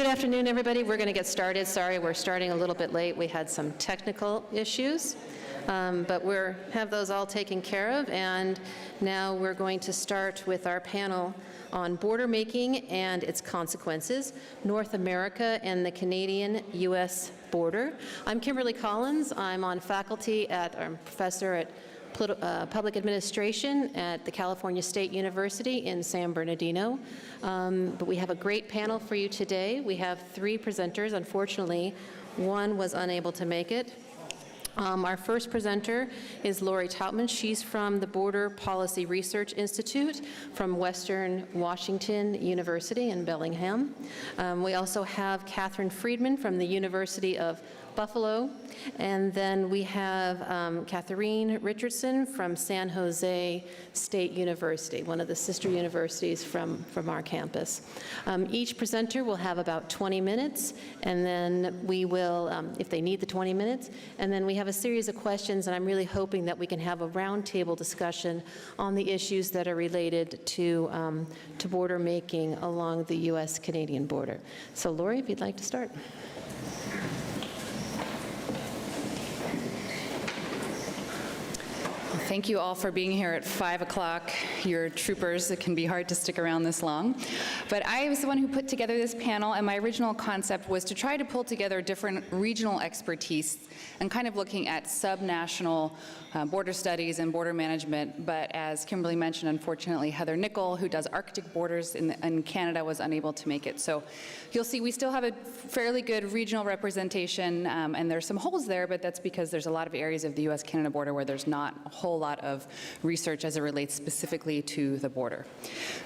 Good afternoon, everybody. We're going to get started. Sorry, we're starting a little bit late. We had some technical issues, but we have those all taken care of. And now we're going to start with our panel on border making and its consequences, North America and the Canadian-U.S. border. I'm Kimberly Collins. I'm on faculty I'm a professor at Public Administration at the California State University in San Bernardino. But we have a great panel for you today. We have three presenters. Unfortunately, one was unable to make it. Our first presenter is Lori Taubman. She's from the Border Policy Research Institute from Western Washington University in Bellingham. We also have Catherine Friedman from the University of Buffalo. And then we have Catherine Richardson from San Jose State University, one of the sister universities from our campus. Each presenter will have about 20 minutes, and then we will, if they need the 20 minutes, and then we have a series of questions, and I'm really hoping that we can have a roundtable discussion on the issues that are related to border making along the U.S.-Canadian border. So Lori, if you'd like to start. Thank you all for being here at 5 o'clock. You're troopers. It can be hard to stick around this long. But I was the one who put together this panel, and my original concept was to try to pull together different regional expertise and kind of looking at subnational border studies and border management. But as Kimberly mentioned, unfortunately, Heather Nicol, who does Arctic borders in Canada, was unable to make it. So you'll see we still have a fairly good regional representation, and there's some holes there, but that's because there's a lot of areas of the US-Canada border where there's not a whole lot of research as it relates specifically to the border.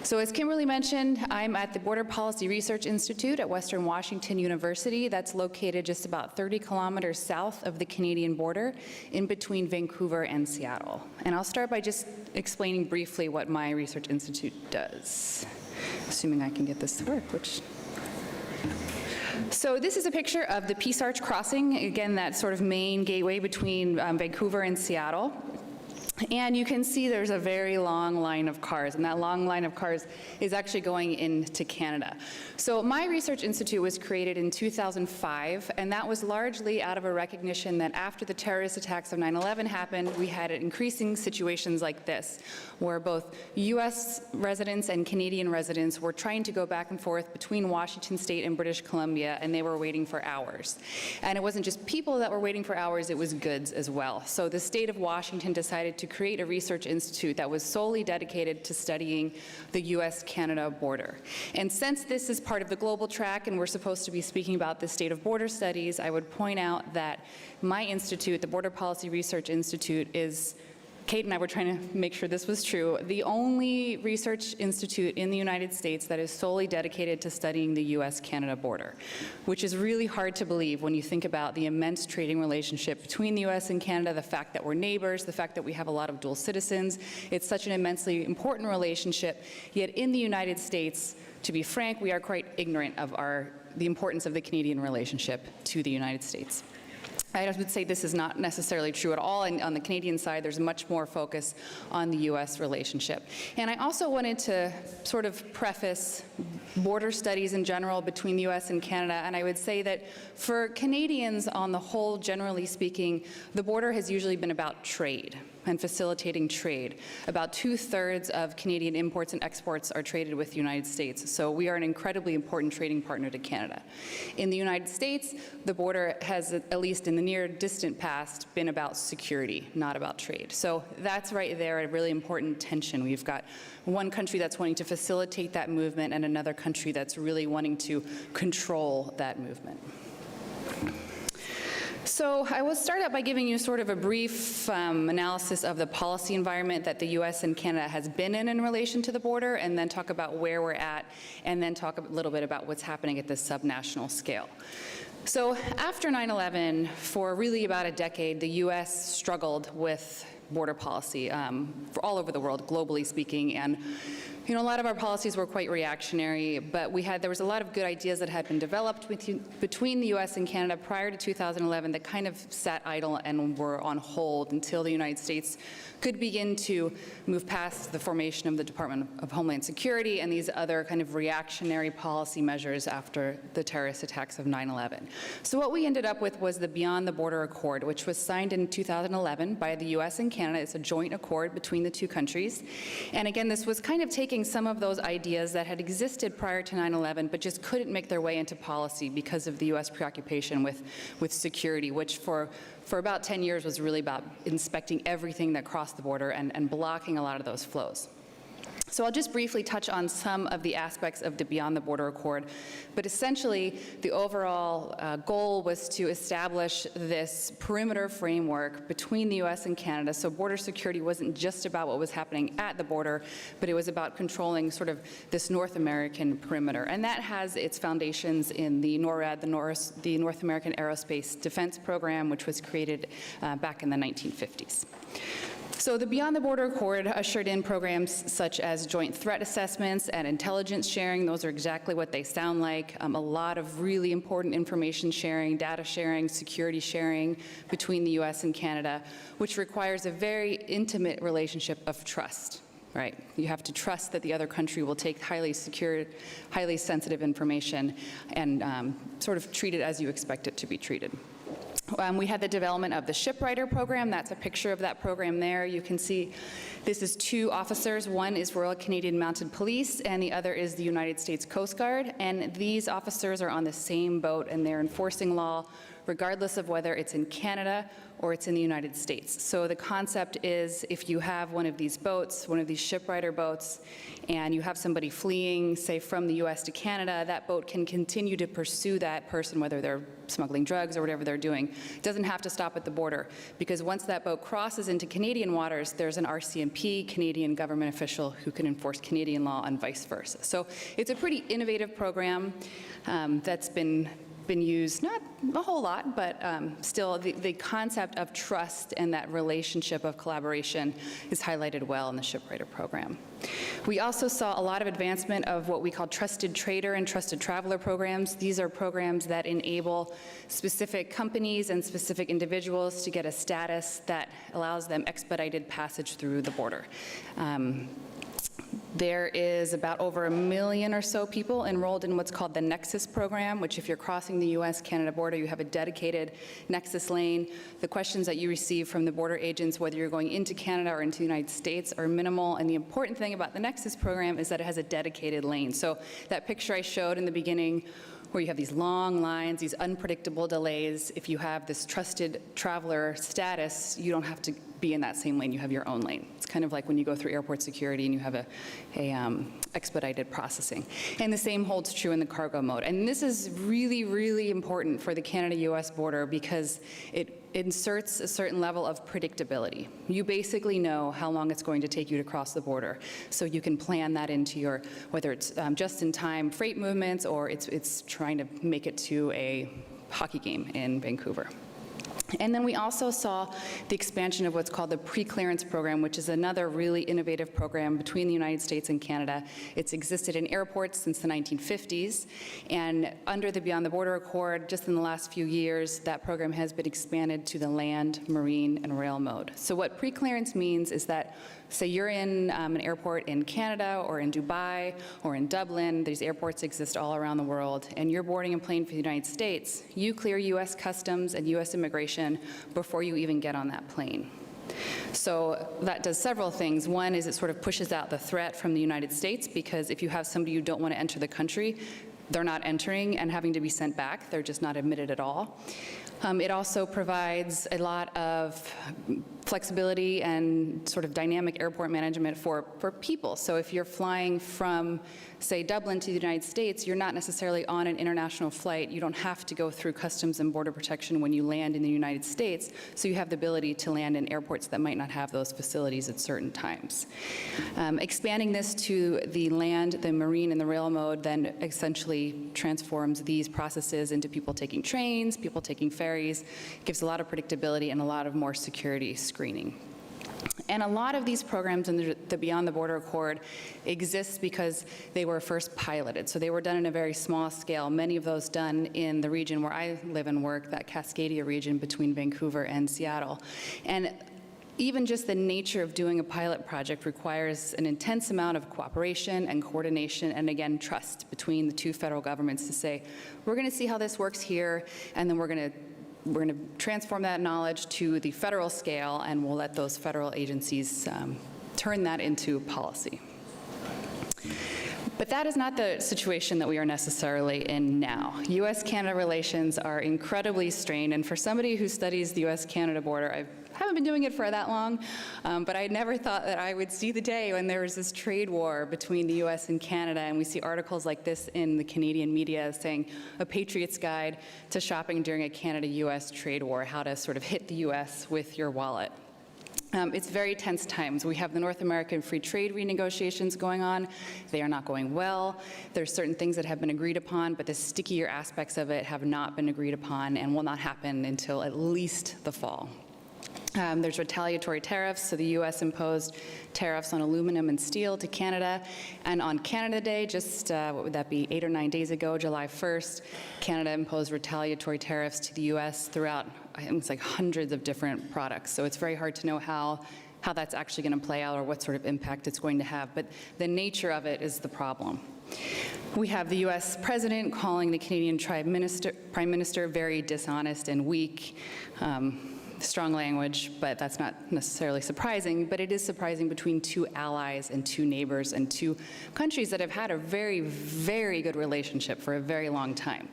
So as Kimberly mentioned, I'm at the Border Policy Research Institute at Western Washington University. That's located just about 30 kilometers south of the Canadian border, in between Vancouver and Seattle. And I'll start by just explaining briefly what my research institute does, assuming I can get this to work, which... So this is a picture of the Peace Arch Crossing, again, that sort of main gateway between Vancouver and Seattle. And you can see there's a very long line of cars, and that long line of cars is actually going into Canada. So my research institute was created in 2005, and that was largely out of a recognition that after the terrorist attacks of 9/11 happened, we had increasing situations like this, where both US residents and Canadian residents were trying to go back and forth between Washington State and British Columbia, and they were waiting for hours. And it wasn't just people that were waiting for hours, it was goods as well. So the state of Washington decided to create a research institute that was solely dedicated to studying the US-Canada border. And since this is part of the global track and we're supposed to be speaking about the state of border studies, I would point out that my institute, the Border Policy Research Institute, is, Kate and I were trying to make sure this was true, the only research institute in the United States that is solely dedicated to studying the US-Canada border, which is really hard to believe when you think about the immense trading relationship between the US and Canada, the fact that we're neighbors, the fact that we have a lot of dual citizens. It's such an immensely important relationship, yet in the United States, to be frank, we are quite ignorant of the importance of the Canadian relationship to the United States. I would say this is not necessarily true at all, and on the Canadian side, there's much more focus on the US relationship. And I also wanted to sort of preface border studies in general between the US and Canada, and I would say that for Canadians on the whole, generally speaking, the border has usually been about trade and facilitating trade. About 2/3 of Canadian imports and exports are traded with the United States, so we are an incredibly important trading partner to Canada. In the United States, the border has, at least in the near distant past, been about security, not about trade. So that's right there a really important tension. We've got one country that's wanting to facilitate that movement and another country that's really wanting to control that movement. So I will start out by giving you sort of a brief analysis of the policy environment that the US and Canada has been in relation to the border, and then talk about where we're at, and then talk a little bit about what's happening at the subnational scale. So after 9/11, for really about a decade, the US struggled with border policy for all over the world, globally speaking, and You know, a lot of our policies were quite reactionary, but there was a lot of good ideas that had been developed between the U.S. and Canada prior to 2011 that kind of sat idle and were on hold until the United States could begin to move past the formation of the Department of Homeland Security and these other kind of reactionary policy measures after the terrorist attacks of 9/11. So what we ended up with was the Beyond the Border Accord, which was signed in 2011 by the U.S. and Canada. It's a joint accord between the two countries. And again, this was kind of taking some of those ideas that had existed prior to 9/11, but just couldn't make their way into policy because of the U.S. preoccupation with security, which for about 10 years was really about inspecting everything that crossed the border and blocking a lot of those flows. So I'll just briefly touch on some of the aspects of the Beyond the Border Accord, but essentially the overall goal was to establish this perimeter framework between the U.S. and Canada, so border security wasn't just about what was happening at the border, but it was about controlling sort of this North American perimeter, and that has its foundations in the NORAD, the North American Aerospace Defense Program, which was created back in the 1950s. So the Beyond the Border Accord ushered in programs such as joint threat assessments and intelligence sharing. Those are exactly what they sound like. A lot of really important information sharing, data sharing, security sharing between the U.S. and Canada, which requires a very intimate relationship of trust. Right? You have to trust that the other country will take highly secure, highly sensitive information and sort of treat it as you expect it to be treated. We had the development of the Shipwriter program. That's a picture of that program there. You can see this is two officers. One is Royal Canadian Mounted Police, and the other is the United States Coast Guard. And these officers are on the same boat, and they're enforcing law regardless of whether it's in Canada or it's in the United States. So the concept is if you have one of these boats, one of these shipwriter boats, and you have somebody fleeing, say, from the US to Canada, that boat can continue to pursue that person, whether they're smuggling drugs or whatever they're doing. It doesn't have to stop at the border, because once that boat crosses into Canadian waters, there's an RCMP, Canadian government official, who can enforce Canadian law and vice versa. So it's a pretty innovative program that's been used, not a whole lot, but still the concept of trust and that relationship of collaboration is highlighted well in the Shipwriter program. We also saw a lot of advancement of what we call trusted trader and trusted traveler programs. These are programs that enable specific companies and specific individuals to get a status that allows them expedited passage through the border. There is about over 1 million or so people enrolled in what's called the Nexus program, which if you're crossing the US-Canada border, you have a dedicated Nexus lane. The questions that you receive from the border agents, whether you're going into Canada or into the United States, are minimal. And the important thing about the Nexus program is that it has a dedicated lane. So that picture I showed in the beginning, where you have these long lines, these unpredictable delays, if you have this trusted traveler status, you don't have to be in that same lane, you have your own lane. It's kind of like when you go through airport security and you have a expedited processing. And the same holds true in the cargo mode. And this is really, really important for the Canada-US border because it inserts a certain level of predictability. You basically know how long it's going to take you to cross the border, so you can plan that into your, whether it's just-in-time freight movements or it's trying to make it to a hockey game in Vancouver. And then we also saw the expansion of what's called the pre-clearance program, which is another really innovative program between the United States and Canada. It's existed in airports since the 1950s, and under the Beyond the Border Accord, just in the last few years, that program has been expanded to the land, marine, and rail mode. So what pre-clearance means is that, say you're in an airport in Canada or in Dubai or in Dublin, these airports exist all around the world, and you're boarding a plane for the United States, you clear US Customs and US Immigration before you even get on that plane. So that does several things. One is it sort of pushes out the threat from the United States, because if you have somebody you don't want to enter the country, they're not entering and having to be sent back. They're just not admitted at all. It also provides a lot of flexibility and sort of dynamic airport management for people. So if you're flying from, say, Dublin to the United States, you're not necessarily on an international flight. You don't have to go through Customs and Border Protection when you land in the United States, so you have the ability to land in airports that might not have those facilities at certain times. Expanding this to the land, the marine, and the rail mode then essentially transforms these processes into people taking trains, people taking ferries, gives a lot of predictability and a lot of more security screening. And a lot of these programs in the Beyond the Border Accord exist because they were first piloted. So they were done in a very small scale, many of those done in the region where I live and work, that Cascadia region between Vancouver and Seattle. And even just the nature of doing a pilot project requires an intense amount of cooperation and coordination and, again, trust between the two federal governments to say, we're going to see how this works here, and then we're going to transform that knowledge to the federal scale, and we'll let those federal agencies turn that into policy. But that is not the situation that we are necessarily in now. U.S.-Canada relations are incredibly strained, and for somebody who studies the U.S.-Canada border, I haven't been doing it for that long, but I never thought that I would see the day when there was this trade war between the U.S. and Canada, and we see articles like this in the Canadian media saying, a Patriot's Guide to Shopping During a Canada-U.S. Trade War, how to sort of hit the U.S. with your wallet. It's very tense times. We have the North American Free Trade renegotiations going on. They are not going well. There's certain things that have been agreed upon, but the stickier aspects of it have not been agreed upon and will not happen until at least the fall. There's retaliatory tariffs, so the U.S. imposed tariffs on aluminum and steel to Canada. And on Canada Day, just, what would that be, 8 or 9 days ago, July 1st, Canada imposed retaliatory tariffs to the U.S. throughout, I think it's like hundreds of different products. So it's very hard to know how that's actually going to play out or what sort of impact it's going to have. But the nature of it is the problem. We have the U.S. President calling the Canadian Prime Minister very dishonest and weak. Strong language, but that's not necessarily surprising, but it is surprising between two allies and two neighbors and two countries that have had a very, very good relationship for a very long time.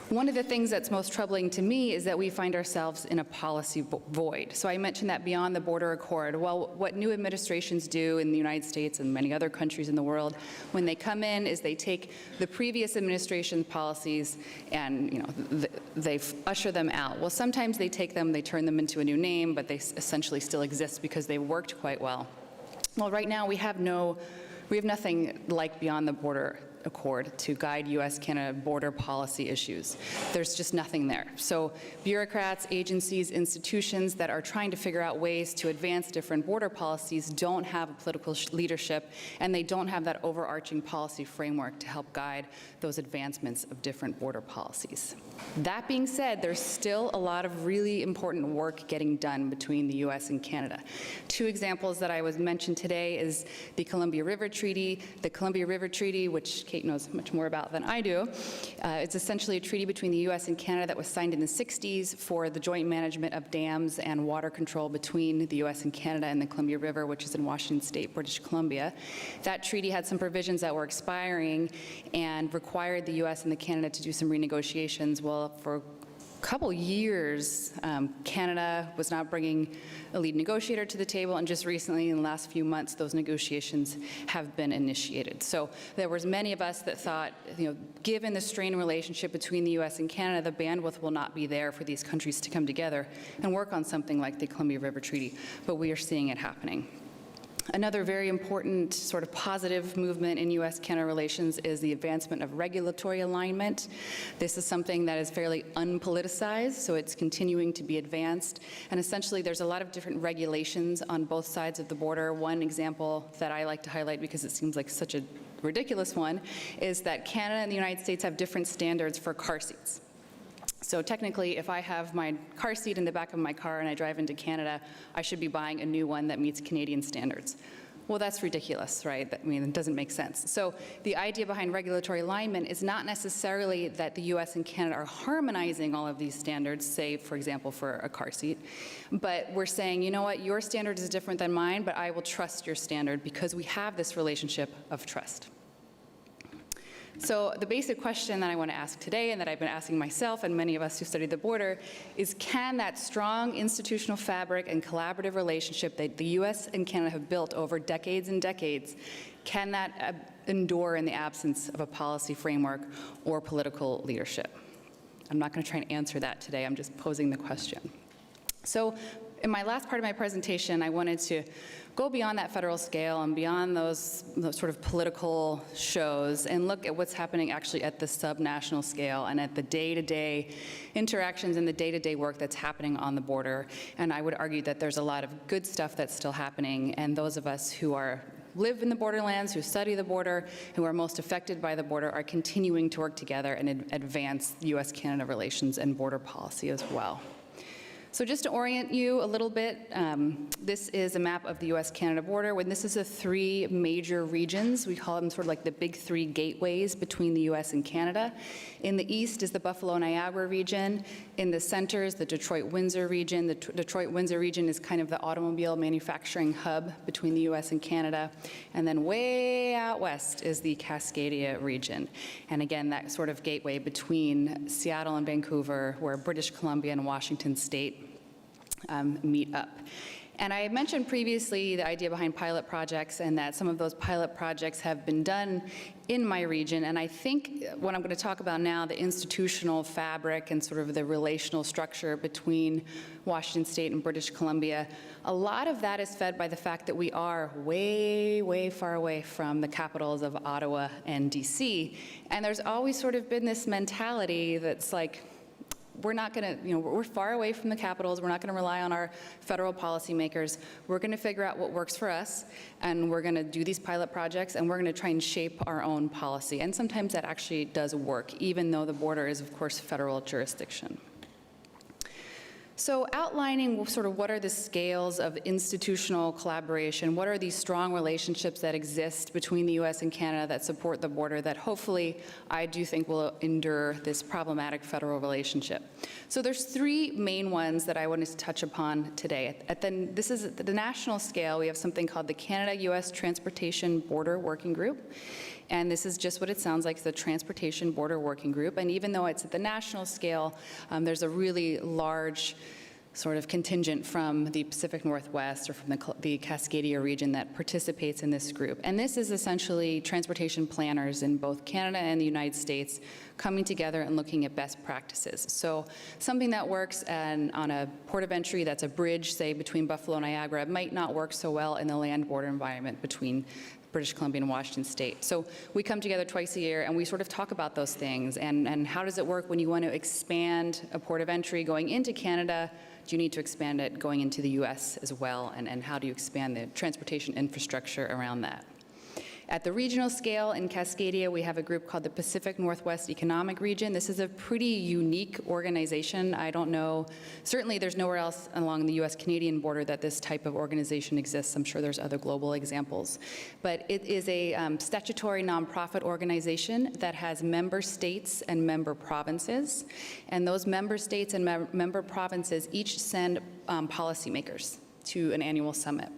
One of the things that's most troubling to me is that we find ourselves in a policy void. So I mentioned that Beyond the Border Accord. Well, what new administrations do in the United States and many other countries in the world when they come in is they take the previous administration's policies and they usher them out. Well, sometimes they take them, they turn them into a new name, but they essentially still exist because they worked quite well. Well, right now we have nothing like Beyond the Border Accord to guide U.S.-Canada border policy issues. There's just nothing there. So bureaucrats, agencies, institutions that are trying to figure out ways to advance different border policies don't have a political leadership, and they don't have that overarching policy framework to help guide those advancements of different border policies. That being said, there's still a lot of really important work getting done between the U.S. and Canada. Two examples that I was mentioned today is the Columbia River Treaty. The Columbia River Treaty, which Kate knows much more about than I do. It's essentially a treaty between the U.S. and Canada that was signed in the 60s for the joint management of dams and water control between the U.S. and Canada and the Columbia River, which is in Washington State, British Columbia. That treaty had some provisions that were expiring and required the U.S. and the Canada to do some renegotiations. Well, for a couple years, Canada was not bringing a lead negotiator to the table, and just recently, in the last few months, those negotiations have been initiated. So there was many of us that thought, given the strained relationship between the U.S. and Canada, the bandwidth will not be there for these countries to come together and work on something like the Columbia River Treaty, but we are seeing it happening. Another very important sort of positive movement in U.S.-Canada relations is the advancement of regulatory alignment. This is something that is fairly unpoliticized, so it's continuing to be advanced. And essentially, there's a lot of different regulations on both sides of the border. One example that I like to highlight, because it seems like such a ridiculous one, is that Canada and the United States have different standards for car seats. So technically, if I have my car seat in the back of my car and I drive into Canada, I should be buying a new one that meets Canadian standards. Well, that's ridiculous, right? I mean, it doesn't make sense. So the idea behind regulatory alignment is not necessarily that the U.S. and Canada are harmonizing all of these standards, say, for example, for a car seat, but we're saying, you know what, your standard is different than mine, but I will trust your standard because we have this relationship of trust. So the basic question that I want to ask today, and that I've been asking myself and many of us who study the border, is can that strong institutional fabric and collaborative relationship that the U.S. and Canada have built over decades and decades, can that endure in the absence of a policy framework or political leadership? I'm not going to try and answer that today. I'm just posing the question. So in my last part of my presentation, I wanted to go beyond that federal scale and beyond those sort of political shows and look at what's happening actually at the subnational scale and at the day-to-day interactions and the day-to-day work that's happening on the border. And I would argue that there's a lot of good stuff that's still happening, and those of us who live in the borderlands, who study the border, who are most affected by the border, are continuing to work together and advance U.S.-Canada relations and border policy as well. So just to orient you a little bit, this is a map of the US-Canada border. When this is the three major regions, we call them sort of like the big three gateways between the US and Canada. In the east is the Buffalo-Niagara region. In the center is the Detroit-Windsor region. The Detroit-Windsor region is kind of the automobile manufacturing hub between the US and Canada. And then way out west is the Cascadia region. And again, that sort of gateway between Seattle and Vancouver, where British Columbia and Washington State meet up. And I mentioned previously the idea behind pilot projects and that some of those pilot projects have been done in my region. And I think what I'm going to talk about now, the institutional fabric and sort of the relational structure between Washington State and British Columbia, a lot of that is fed by the fact that we are way, way far away from the capitals of Ottawa and DC. And there's always sort of been this mentality that's like, we're not going to, we're far away from the capitals. We're not going to rely on our federal policymakers. We're going to figure out what works for us, and we're going to do these pilot projects, and we're going to try and shape our own policy. And sometimes that actually does work, even though the border is, of course, federal jurisdiction. So outlining sort of what are the scales of institutional collaboration, what are these strong relationships that exist between the US and Canada that support the border that hopefully I do think will endure this problematic federal relationship. So there's three main ones that I wanted to touch upon today. This is at the national scale. We have something called the Canada-US Transportation Border Working Group. And this is just what it sounds like, the Transportation Border Working Group. And even though it's at the national scale, there's a really large sort of contingent from the Pacific Northwest or from the Cascadia region that participates in this group. And this is essentially transportation planners in both Canada and the United States coming together and looking at best practices. So something that works on a port of entry that's a bridge, say, between Buffalo and Niagara, might not work so well in the land border environment between British Columbia and Washington State. So we come together twice a year and we sort of talk about those things and how does it work when you want to expand a port of entry going into Canada? Do you need to expand it going into the US as well? And how do you expand the transportation infrastructure around that? At the regional scale in Cascadia, we have a group called the Pacific Northwest Economic Region. This is a pretty unique organization. I don't know, certainly there's nowhere else along the US-Canadian border that this type of organization exists. I'm sure there's other global examples. But it is a statutory nonprofit organization that has member states and member provinces. And those member states and member provinces each send policymakers to an annual summit.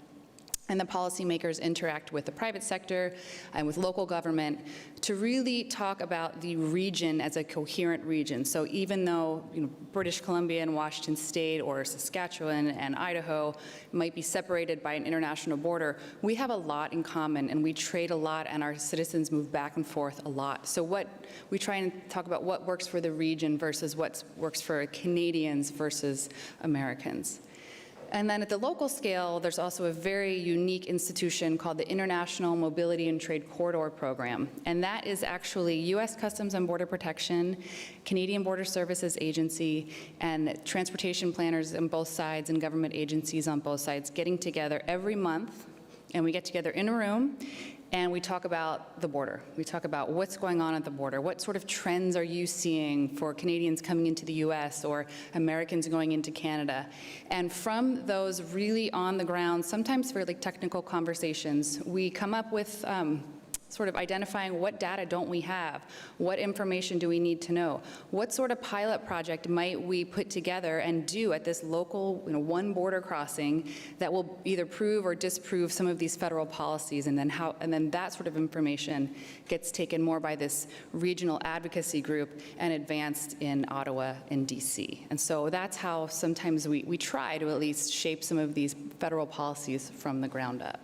And the policymakers interact with the private sector and with local government to really talk about the region as a coherent region. So even though British Columbia and Washington State or Saskatchewan and Idaho might be separated by an international border, we have a lot in common and we trade a lot and our citizens move back and forth a lot. So we try and talk about what works for the region versus what works for Canadians versus Americans. And then at the local scale, there's also a very unique institution called the International Mobility and Trade Corridor Program. And that is actually US Customs and Border Protection, Canadian Border Services Agency, and transportation planners on both sides and government agencies on both sides getting together every month. And we get together in a room and we talk about the border. We talk about what's going on at the border. What sort of trends are you seeing for Canadians coming into the US or Americans going into Canada? And from those really on the ground, sometimes fairly technical conversations, we come up with sort of identifying what data don't we have, what information do we need to know, what sort of pilot project might we put together and do at this local, one border crossing that will either prove or disprove some of these federal policies, and then that sort of information gets taken more by this regional advocacy group and advanced in Ottawa and DC. And so that's how sometimes we try to at least shape some of these federal policies from the ground up.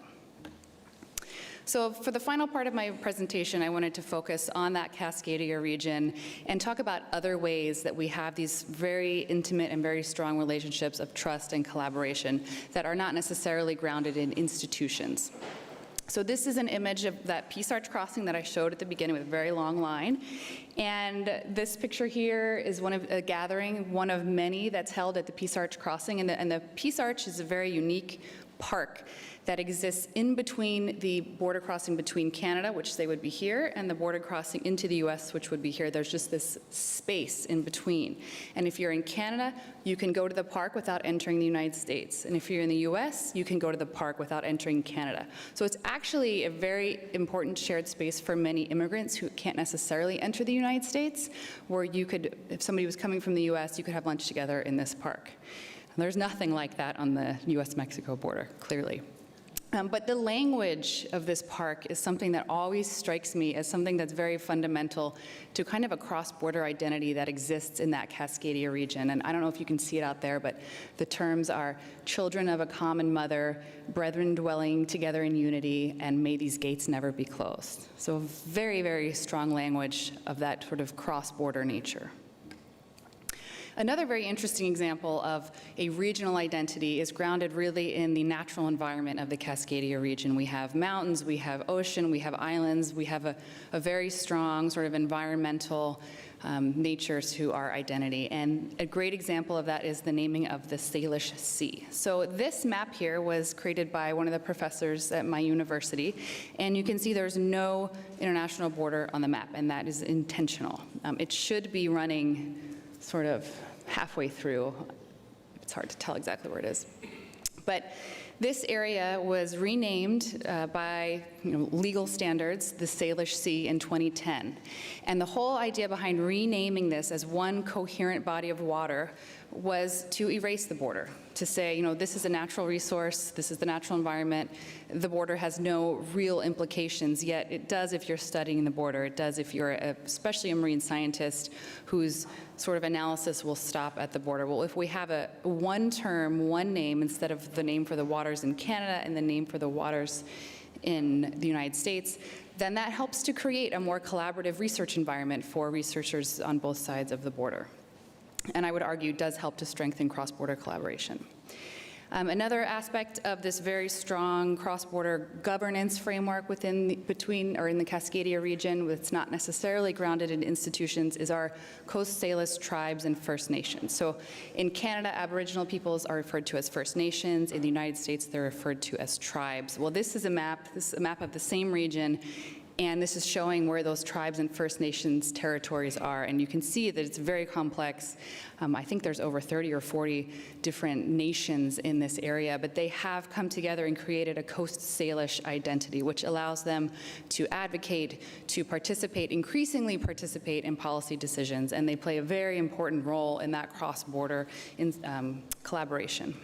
So for the final part of my presentation, I wanted to focus on that Cascadia region and talk about other ways that we have these very intimate and very strong relationships of trust and collaboration that are not necessarily grounded in institutions. So this is an image of that Peace Arch crossing that I showed at the beginning with a very long line. And this picture here is one of a gathering, one of many that's held at the Peace Arch crossing. And the Peace Arch is a very unique park that exists in between the border crossing between Canada, which they would be here, and the border crossing into the US, which would be here. There's just this space in between. And if you're in Canada, you can go to the park without entering the United States. And if you're in the US, you can go to the park without entering Canada. So it's actually a very important shared space for many immigrants who can't necessarily enter the United States, where you could, if somebody was coming from the US, you could have lunch together in this park. There's nothing like that on the US-Mexico border, clearly. But the language of this park is something that always strikes me as something that's very fundamental to kind of a cross-border identity that exists in that Cascadia region. And I don't know if you can see it out there, but the terms are children of a common mother, brethren dwelling together in unity, and may these gates never be closed. So very, very strong language of that sort of cross-border nature. Another very interesting example of a regional identity is grounded really in the natural environment of the Cascadia region. We have mountains, we have ocean, we have islands, we have a very strong sort of environmental nature to our identity. And a great example of that is the naming of the Salish Sea. So this map here was created by one of the professors at my university, and you can see there's no international border on the map, and that is intentional. It should be running sort of halfway through. It's hard to tell exactly where it is. But this area was renamed by legal standards, the Salish Sea, in 2010. And the whole idea behind renaming this as one coherent body of water was to erase the border, to say, this is a natural resource, this is the natural environment, the border has no real implications, yet it does if you're studying the border, it does if you're especially a marine scientist whose sort of analysis will stop at the border. Well, if we have a one term, one name, instead of the name for the waters in Canada and the name for the waters in the United States, then that helps to create a more collaborative research environment for researchers on both sides of the border. And I would argue does help to strengthen cross-border collaboration. Another aspect of this very strong cross-border governance framework in the Cascadia region, that's not necessarily grounded in institutions, is our Coast Salish tribes and First Nations. So in Canada, Aboriginal peoples are referred to as First Nations. In the United States, they're referred to as tribes. Well, this is a map of the same region, and this is showing where those tribes and First Nations territories are. And you can see that it's very complex. I think there's over 30 or 40 different nations in this area, but they have come together and created a Coast Salish identity, which allows them to advocate, to participate, increasingly participate in policy decisions. And they play a very important role in that cross-border collaboration.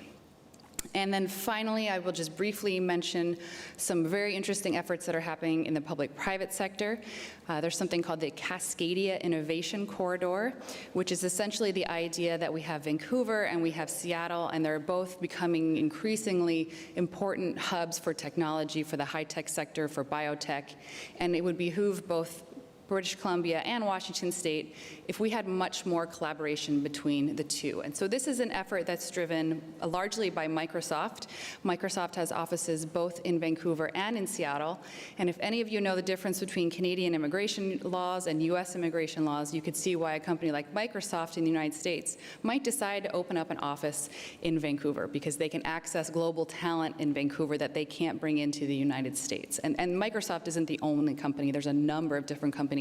And then finally, I will just briefly mention some very interesting efforts that are happening in the public-private sector. There's something called the Cascadia Innovation Corridor, which is essentially the idea that we have Vancouver and we have Seattle, and they're both becoming increasingly important hubs for technology, for the high-tech sector, for biotech, and it would behoove both British Columbia and Washington State if we had much more collaboration between the two. And so this is an effort that's driven largely by Microsoft. Microsoft has offices both in Vancouver and in Seattle. And if any of you know the difference between Canadian immigration laws and US immigration laws, you could see why a company like Microsoft in the United States might decide to open up an office in Vancouver, because they can access global talent in Vancouver that they can't bring into the United States. And Microsoft isn't the only company. There's a number of different companies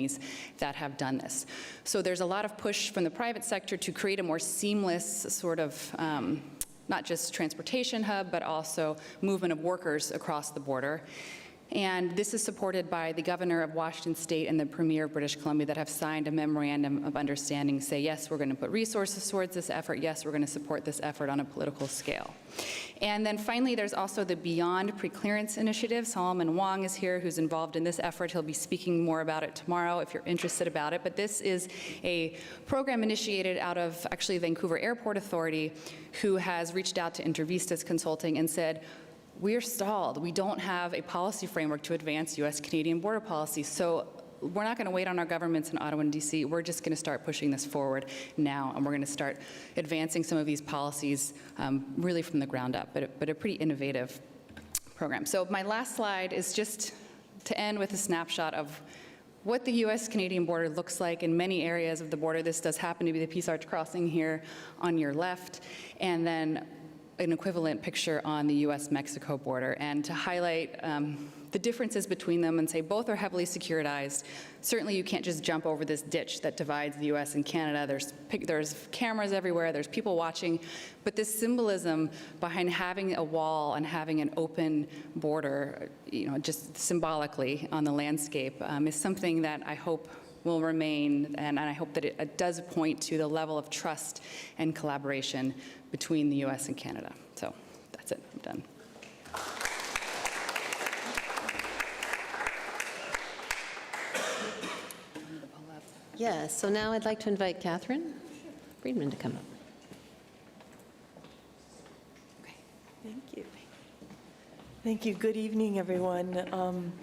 that have done this. So there's a lot of push from the private sector to create a more seamless sort of, not just transportation hub, but also movement of workers across the border. And this is supported by the governor of Washington State and the premier of British Columbia that have signed a memorandum of understanding, say, yes, we're going to put resources towards this effort, yes, we're going to support this effort on a political scale. And then finally, there's also the Beyond Preclearance Initiative. Solomon Wong is here, who's involved in this effort. He'll be speaking more about it tomorrow if you're interested about it. But this is a program initiated out of actually Vancouver Airport Authority, who has reached out to Intervistas Consulting and said, we're stalled. We don't have a policy framework to advance U.S.-Canadian border policy. So we're not going to wait on our governments in Ottawa and D.C. We're just going to start pushing this forward now, and we're going to start advancing some of these policies really from the ground up, but a pretty innovative program. So my last slide is just to end with a snapshot of what the U.S.-Canadian border looks like in many areas of the border. This does happen to be the Peace Arch crossing here on your left, and then an equivalent picture on the U.S.-Mexico border, and to highlight the differences between them and say both are heavily securitized. Certainly you can't just jump over this ditch that divides the U.S. and Canada. There's cameras everywhere, there's people watching, but this symbolism behind having a wall and having an open border, just symbolically on the landscape, is something that I hope will remain, and I hope that it does point to the level of trust and collaboration between the U.S. and Canada. So that's it, I'm done. Yeah, so now I'd like to invite Catherine Friedman to come up. Thank you. Thank you. Good evening, everyone.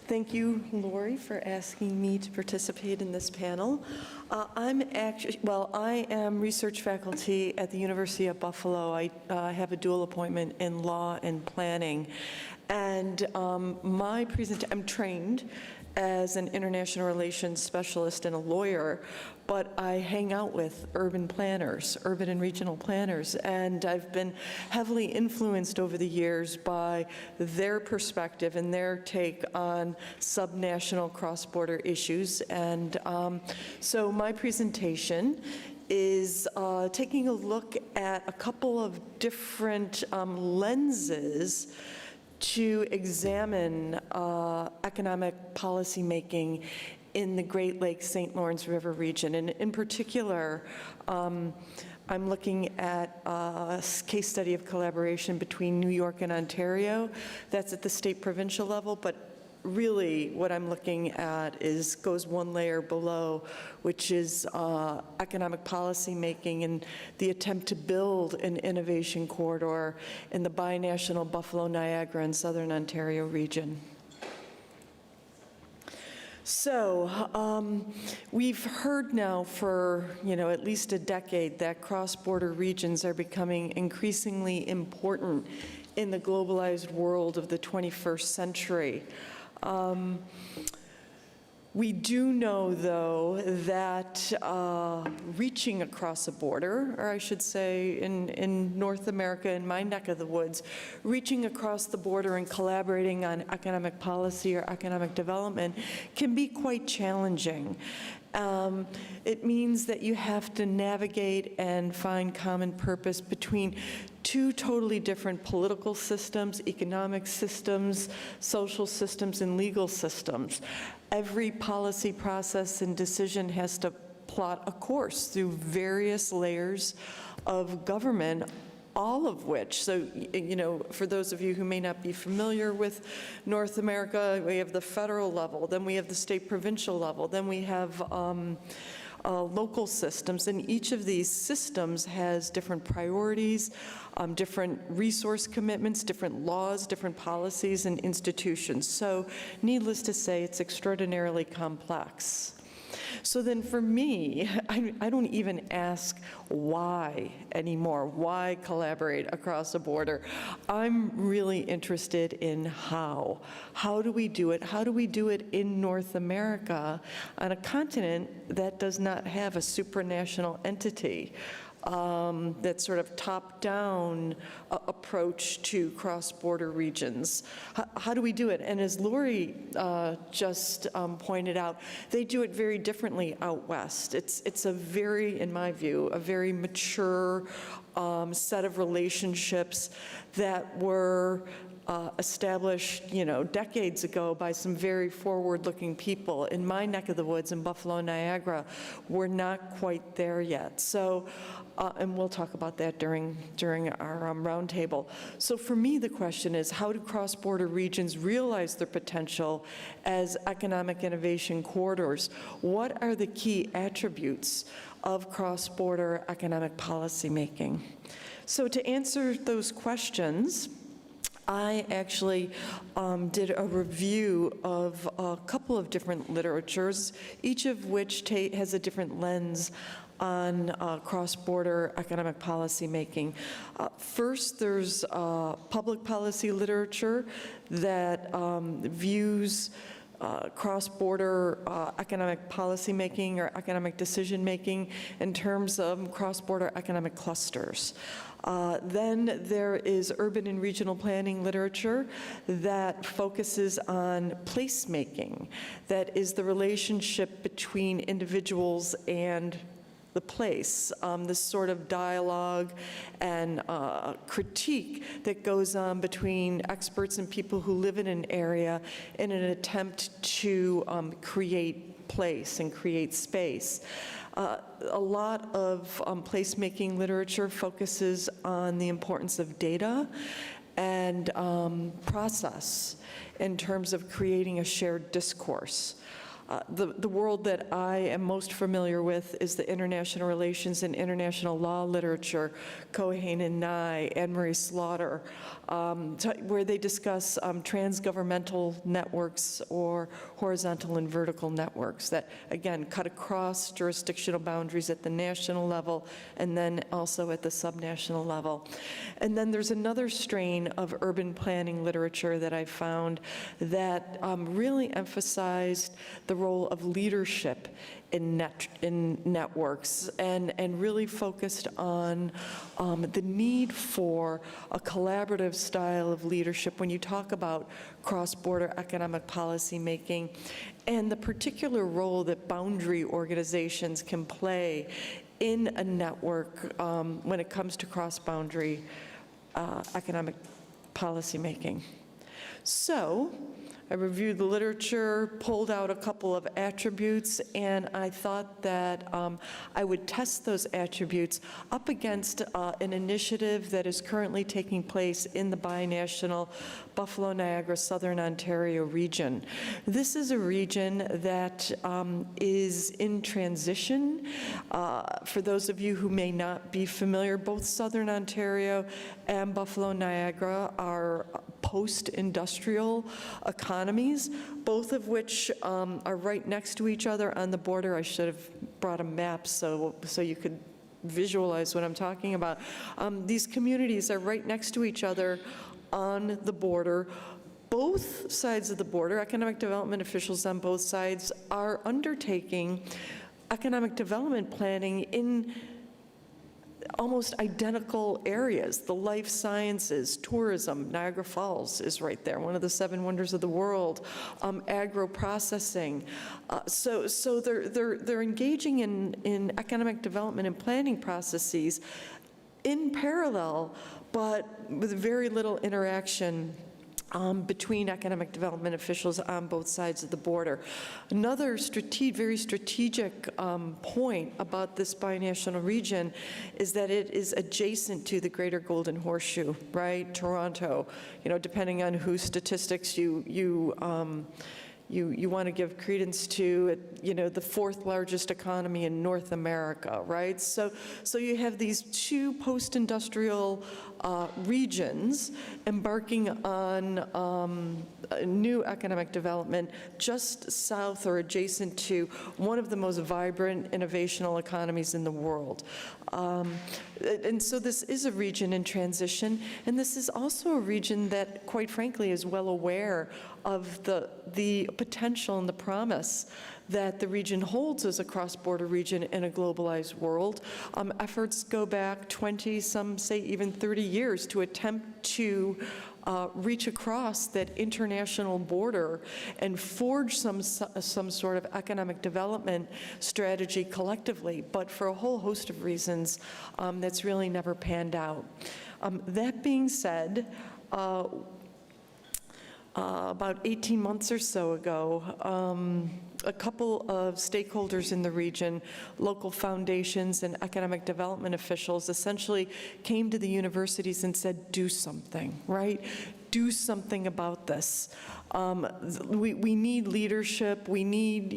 Thank you, Lori, for asking me to participate in this panel. I am research faculty at the University of Buffalo. I have a dual appointment in law and planning. And I'm trained as an international relations specialist and a lawyer, but I hang out with urban planners, urban and regional planners, and I've been heavily influenced over the years by their perspective and their take on subnational cross-border issues. And so my presentation is taking a look at a couple of different lenses to examine economic policy making in the Great Lakes St. Lawrence River region. And in particular, I'm looking at a case study of collaboration between New York and Ontario. That's at the state provincial level, but really what I'm looking at goes one layer below, which is economic policy making and the attempt to build an innovation corridor in the binational Buffalo, Niagara, and Southern Ontario region. So we've heard now for at least a decade that cross-border regions are becoming increasingly important in the globalized world of the 21st century. We do know, though, that reaching across a border, or I should say in North America, in my neck of the woods, reaching across the border and collaborating on economic policy or economic development can be quite challenging. It means that you have to navigate and find common purpose between two totally different political systems, economic systems, social systems, and legal systems. Every policy process and decision has to plot a course through various layers of government, all of which, so, for those of you who may not be familiar with North America, we have the federal level, then we have the state provincial level, then we have local systems, and each of these systems has different priorities, different resource commitments, different laws, different policies, and institutions. So needless to say, it's extraordinarily complex. So then for me, I don't even ask why anymore, why collaborate across a border. I'm really interested in how. How do we do it? How do we do it in North America on a continent that does not have a supranational entity? That sort of top-down approach to cross-border regions. How do we do it? And as Lori just pointed out, they do it very differently out west. It's a very, in my view, a very mature set of relationships that were established, decades ago by some very forward-looking people. In my neck of the woods in Buffalo, Niagara, we're not quite there yet. So, and we'll talk about that during our roundtable. So for me, the question is, how do cross-border regions realize their potential as economic innovation corridors? What are the key attributes of cross-border economic policy making? So to answer those questions, I actually did a review of a couple of different literatures, each of which has a different lens on cross-border economic policy making. First, there's public policy literature that views cross-border economic policy making or economic decision making in terms of cross-border economic clusters. Then there is urban and regional planning literature that focuses on placemaking, that is the relationship between individuals and the place, this sort of dialogue and critique that goes on between experts and people who live in an area in an attempt to create place and create space. A lot of placemaking literature focuses on the importance of data and process in terms of creating a shared discourse. The world that I am most familiar with is the international relations and international law literature, Cohen and Nye, Anne-Marie Slaughter, where they discuss transgovernmental networks or horizontal and vertical networks that, again, cut across jurisdictional boundaries at the national level and then also at the subnational level. And then there's another strain of urban planning literature that I found that really emphasized the role of leadership in networks and really focused on the need for a collaborative style of leadership when you talk about cross-border economic policy making and the particular role that boundary organizations can play in a network when it comes to cross-boundary economic policy making. So, I reviewed the literature, pulled out a couple of attributes, and I thought that I would test those attributes up against an initiative that is currently taking place in the binational Buffalo-Niagara Southern Ontario region. This is a region that is in transition. For those of you who may not be familiar, both Southern Ontario and Buffalo-Niagara are post-industrial economies, both of which are right next to each other on the border. I should have brought a map so you could visualize what I'm talking about. These communities are right next to each other on the border. Both sides of the border, economic development officials on both sides are undertaking economic development planning in almost identical areas. The life sciences, tourism, Niagara Falls is right there, one of the 7 wonders of the world, agro-processing. So they're engaging in economic development and planning processes in parallel, but with very little interaction between economic development officials on both sides of the border. Another very strategic point about this binational region is that it is adjacent to the Greater Golden Horseshoe, right? Toronto, depending on whose statistics you want to give credence to, the 4th largest economy in North America, right? So you have these 2 post-industrial regions embarking on new economic development just south or adjacent to one of the most vibrant innovational economies in the world. And so this is a region in transition, and this is also a region that, quite frankly, is well aware of the potential and the promise that the region holds as a cross-border region in a globalized world. Efforts go back 20, some say even 30 years to attempt to reach across that international border and forge some sort of economic development strategy collectively, but for a whole host of reasons, that's really never panned out. That being said, about 18 months or so ago, a couple of stakeholders in the region, local foundations and economic development officials, essentially came to the universities and said, do something, right? Do something about this. We need leadership. We need,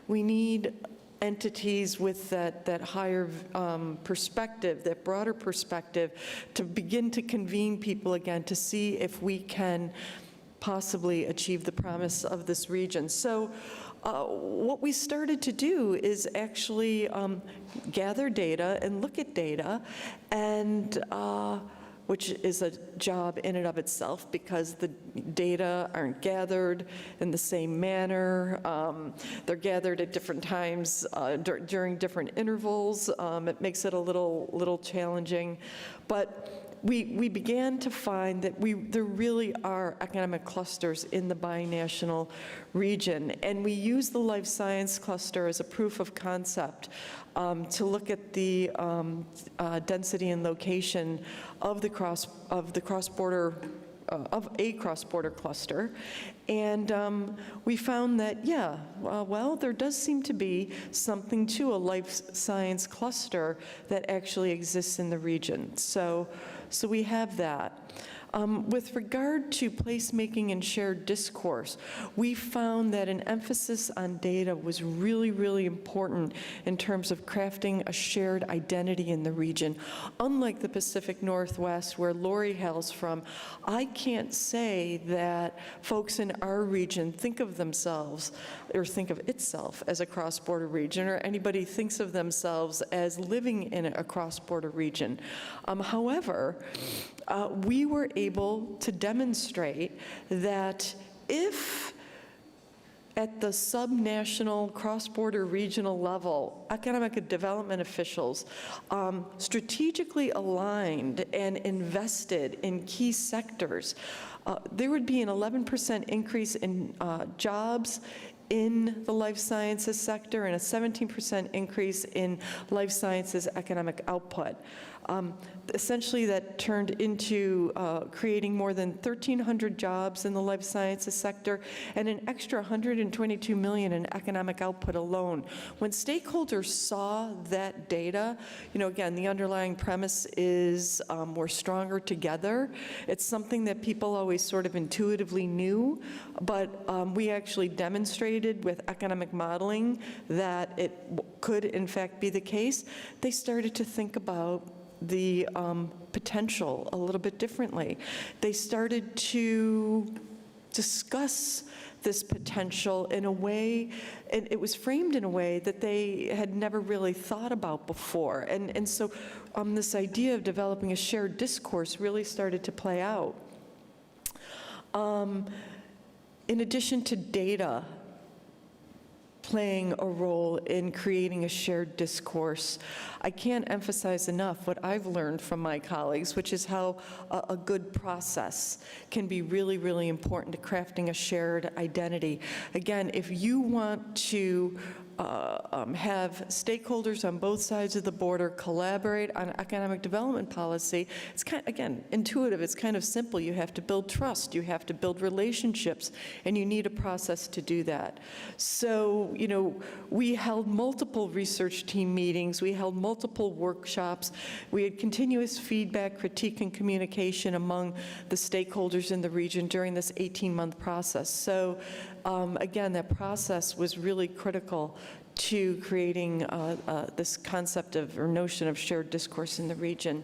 we need entities with that higher perspective, that broader perspective, to begin to convene people again to see if we can possibly achieve the promise of this region. So what we started to do is actually gather data and look at data, and which is a job in and of itself because the data aren't gathered in the same manner. They're gathered at different times during different intervals. It makes it a little challenging. But we began to find that there really are economic clusters in the binational region, and we use the life science cluster as a proof of concept to look at the density and location of a cross-border cluster. And we found that, yeah, well, there does seem to be something to a life science cluster that actually exists in the region. So we have that. With regard to placemaking and shared discourse, we found that an emphasis on data was really, really important in terms of crafting a shared identity in the region. Unlike the Pacific Northwest, where Lori hails from, I can't say that folks in our region think of themselves or think of itself as a cross-border region, or anybody thinks of themselves as living in a cross-border region. However, we were able to demonstrate that if at the subnational, cross-border regional level, economic development officials strategically aligned and invested in key sectors, there would be an 11% increase in jobs in the life sciences sector and a 17% increase in life sciences economic output. Essentially, that turned into creating more than 1,300 jobs in the life sciences sector and an extra 122 million in economic output alone. When stakeholders saw that data, again, the underlying premise is we're stronger together. It's something that people always sort of intuitively knew, but we actually demonstrated with economic modeling that it could, in fact, be the case. They started to think about the potential a little bit differently. They started to discuss this potential in a way, and it was framed in a way that they had never really thought about before. And so this idea of developing a shared discourse really started to play out. In addition to data playing a role in creating a shared discourse, I can't emphasize enough what I've learned from my colleagues, which is how a good process can be really, really important to crafting a shared identity. Again, if you want to have stakeholders on both sides of the border collaborate on economic development policy, it's kind of, again, intuitive, it's kind of simple. You have to build trust, you have to build relationships, and you need a process to do that. So, we held multiple research team meetings, we held multiple workshops, we had continuous feedback, critique, and communication among the stakeholders in the region during this 18-month process. So, again, that process was really critical to creating this concept of, or notion of, shared discourse in the region.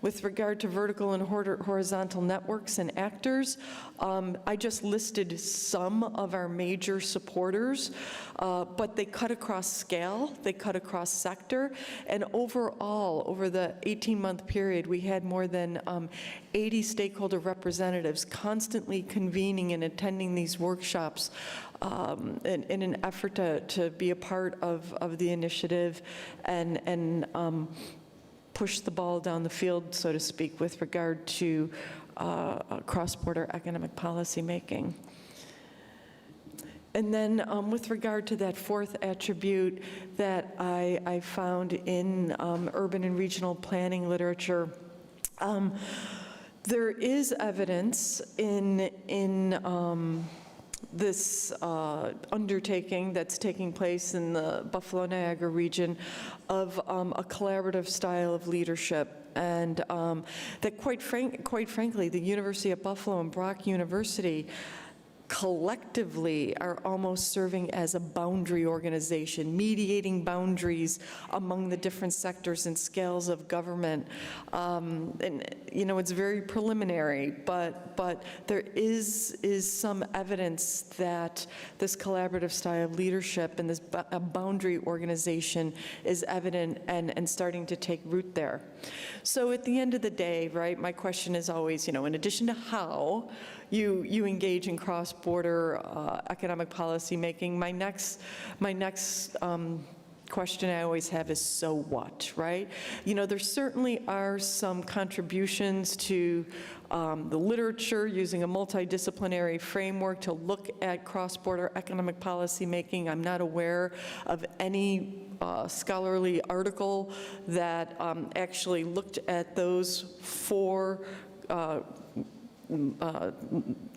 With regard to vertical and horizontal networks and actors, I just listed some of our major supporters, but they cut across scale, they cut across sector, and overall, over the 18-month period, we had more than 80 stakeholder representatives constantly convening and attending these workshops in an effort to be a part of the initiative and push the ball down the field, so to speak, with regard to cross-border economic policy making. And then with regard to that fourth attribute that I found in urban and regional planning literature, there is evidence in this undertaking that's taking place in the Buffalo-Niagara region of a collaborative style of leadership, and that quite frankly, the University of Buffalo and Brock University collectively are almost serving as a boundary organization, mediating boundaries among the different sectors and scales of government. And, you know, it's very preliminary, but there is some evidence that this collaborative style of leadership and this boundary organization is evident and starting to take root there. So at the end of the day, right, my question is always, you know, in addition to how you engage in cross-border economic policy making, my next question I always have is, so what, right? You know, there certainly are some contributions to the literature using a multidisciplinary framework to look at cross-border economic policy making. I'm not aware of any scholarly article that actually looked at those four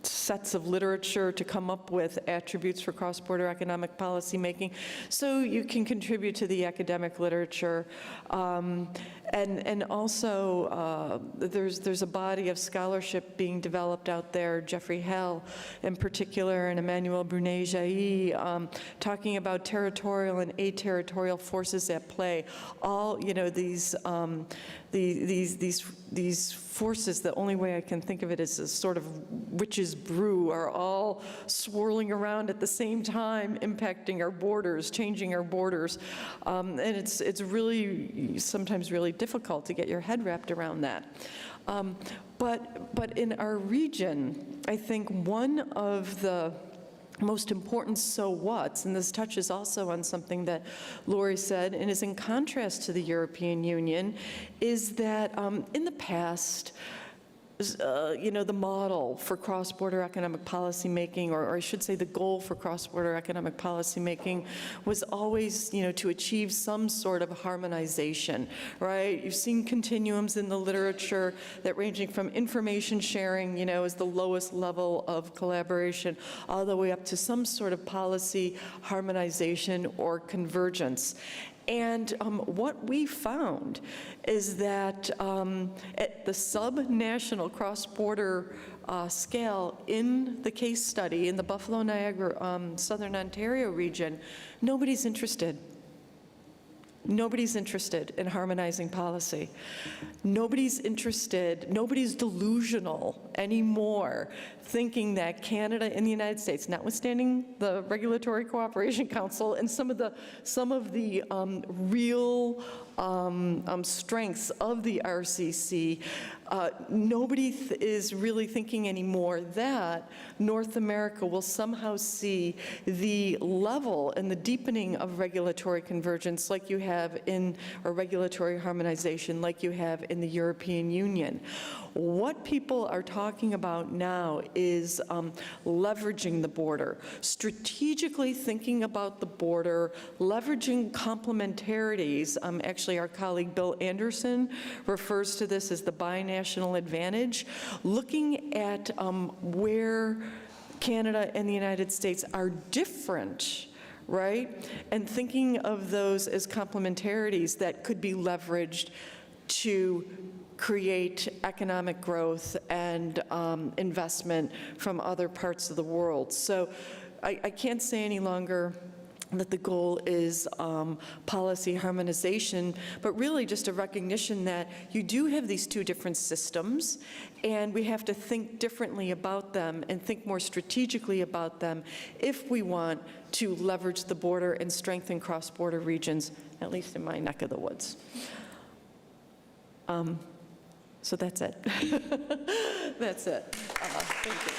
sets of literature to come up with attributes for cross-border economic policy making. So you can contribute to the academic literature. And also, there's a body of scholarship being developed out there, Jeffrey Hell in particular, and Emmanuel Brunet-Jailly, talking about territorial and aterritorial forces at play. All, you know, these forces, the only way I can think of it is a sort of witch's brew, are all swirling around at the same time, impacting our borders, changing our borders. And it's really, sometimes really difficult to get your head wrapped around that. But in our region, I think one of the most important so whats, and this touches also on something that Lori said and is in contrast to the European Union, is that in the past, you know, the model for cross-border economic policy making, or I should say the goal for cross-border economic policy making, was always, you know, to achieve some sort of harmonization, right? You've seen continuums in the literature that ranging from information sharing, you know, as the lowest level of collaboration, all the way up to some sort of policy harmonization or convergence. And what we found is that at the sub-national cross-border scale in the case study in the Buffalo, Niagara, Southern Ontario region, nobody's interested. Nobody's interested in harmonizing policy. Nobody's interested, nobody's delusional anymore, thinking that Canada and the United States, notwithstanding the Regulatory Cooperation Council and some of the real strengths of the RCC, nobody is really thinking anymore that North America will somehow see the level and the deepening of regulatory convergence like you have in, or regulatory harmonization like you have in the European Union. What people are talking about now is leveraging the border, strategically thinking about the border, leveraging complementarities. Actually, our colleague Bill Anderson refers to this as the binational advantage, looking at where Canada and the United States are different, right? And thinking of those as complementarities that could be leveraged to create economic growth and investment from other parts of the world. So I can't say any longer that the goal is policy harmonization, but really just a recognition that you do have these two different systems, and we have to think differently about them and think more strategically about them if we want to leverage the border and strengthen cross-border regions, at least in my neck of the woods. So that's it. That's it. Thank you.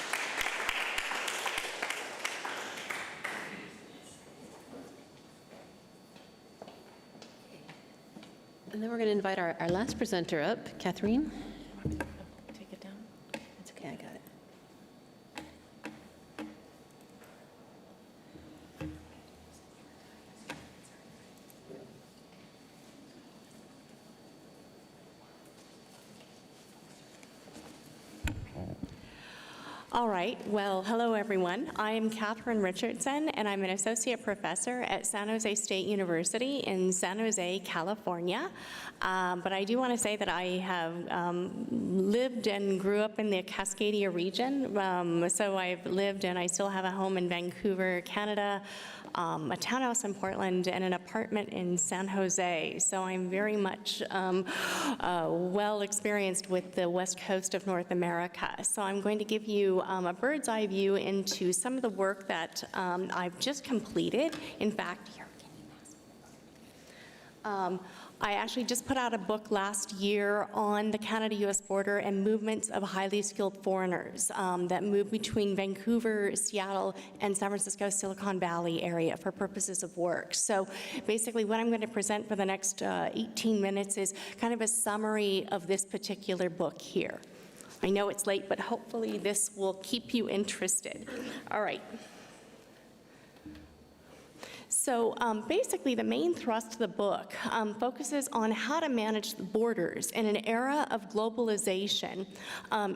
And then we're going to invite our last presenter up, Catherine. Take it down. It's okay, I got it. All right, well, hello everyone. I am Catherine Richardson, and I'm an associate professor at San Jose State University in San Jose, California. But I do want to say that I have lived and grew up in the Cascadia region. So I've lived and I still have a home in Vancouver, Canada, a townhouse in Portland, and an apartment in San Jose. So I'm very much well experienced with the west coast of North America. So I'm going to give you a bird's eye view into some of the work that I've just completed. In fact, here, I actually just put out a book last year on the Canada-US border and movements of highly skilled foreigners that move between Vancouver, Seattle, and San Francisco, Silicon Valley area for purposes of work. So basically what I'm going to present for the next 18 minutes is kind of a summary of this particular book here. I know it's late, but hopefully this will keep you interested. All right. So basically, the main thrust of the book focuses on how to manage the borders in an era of globalization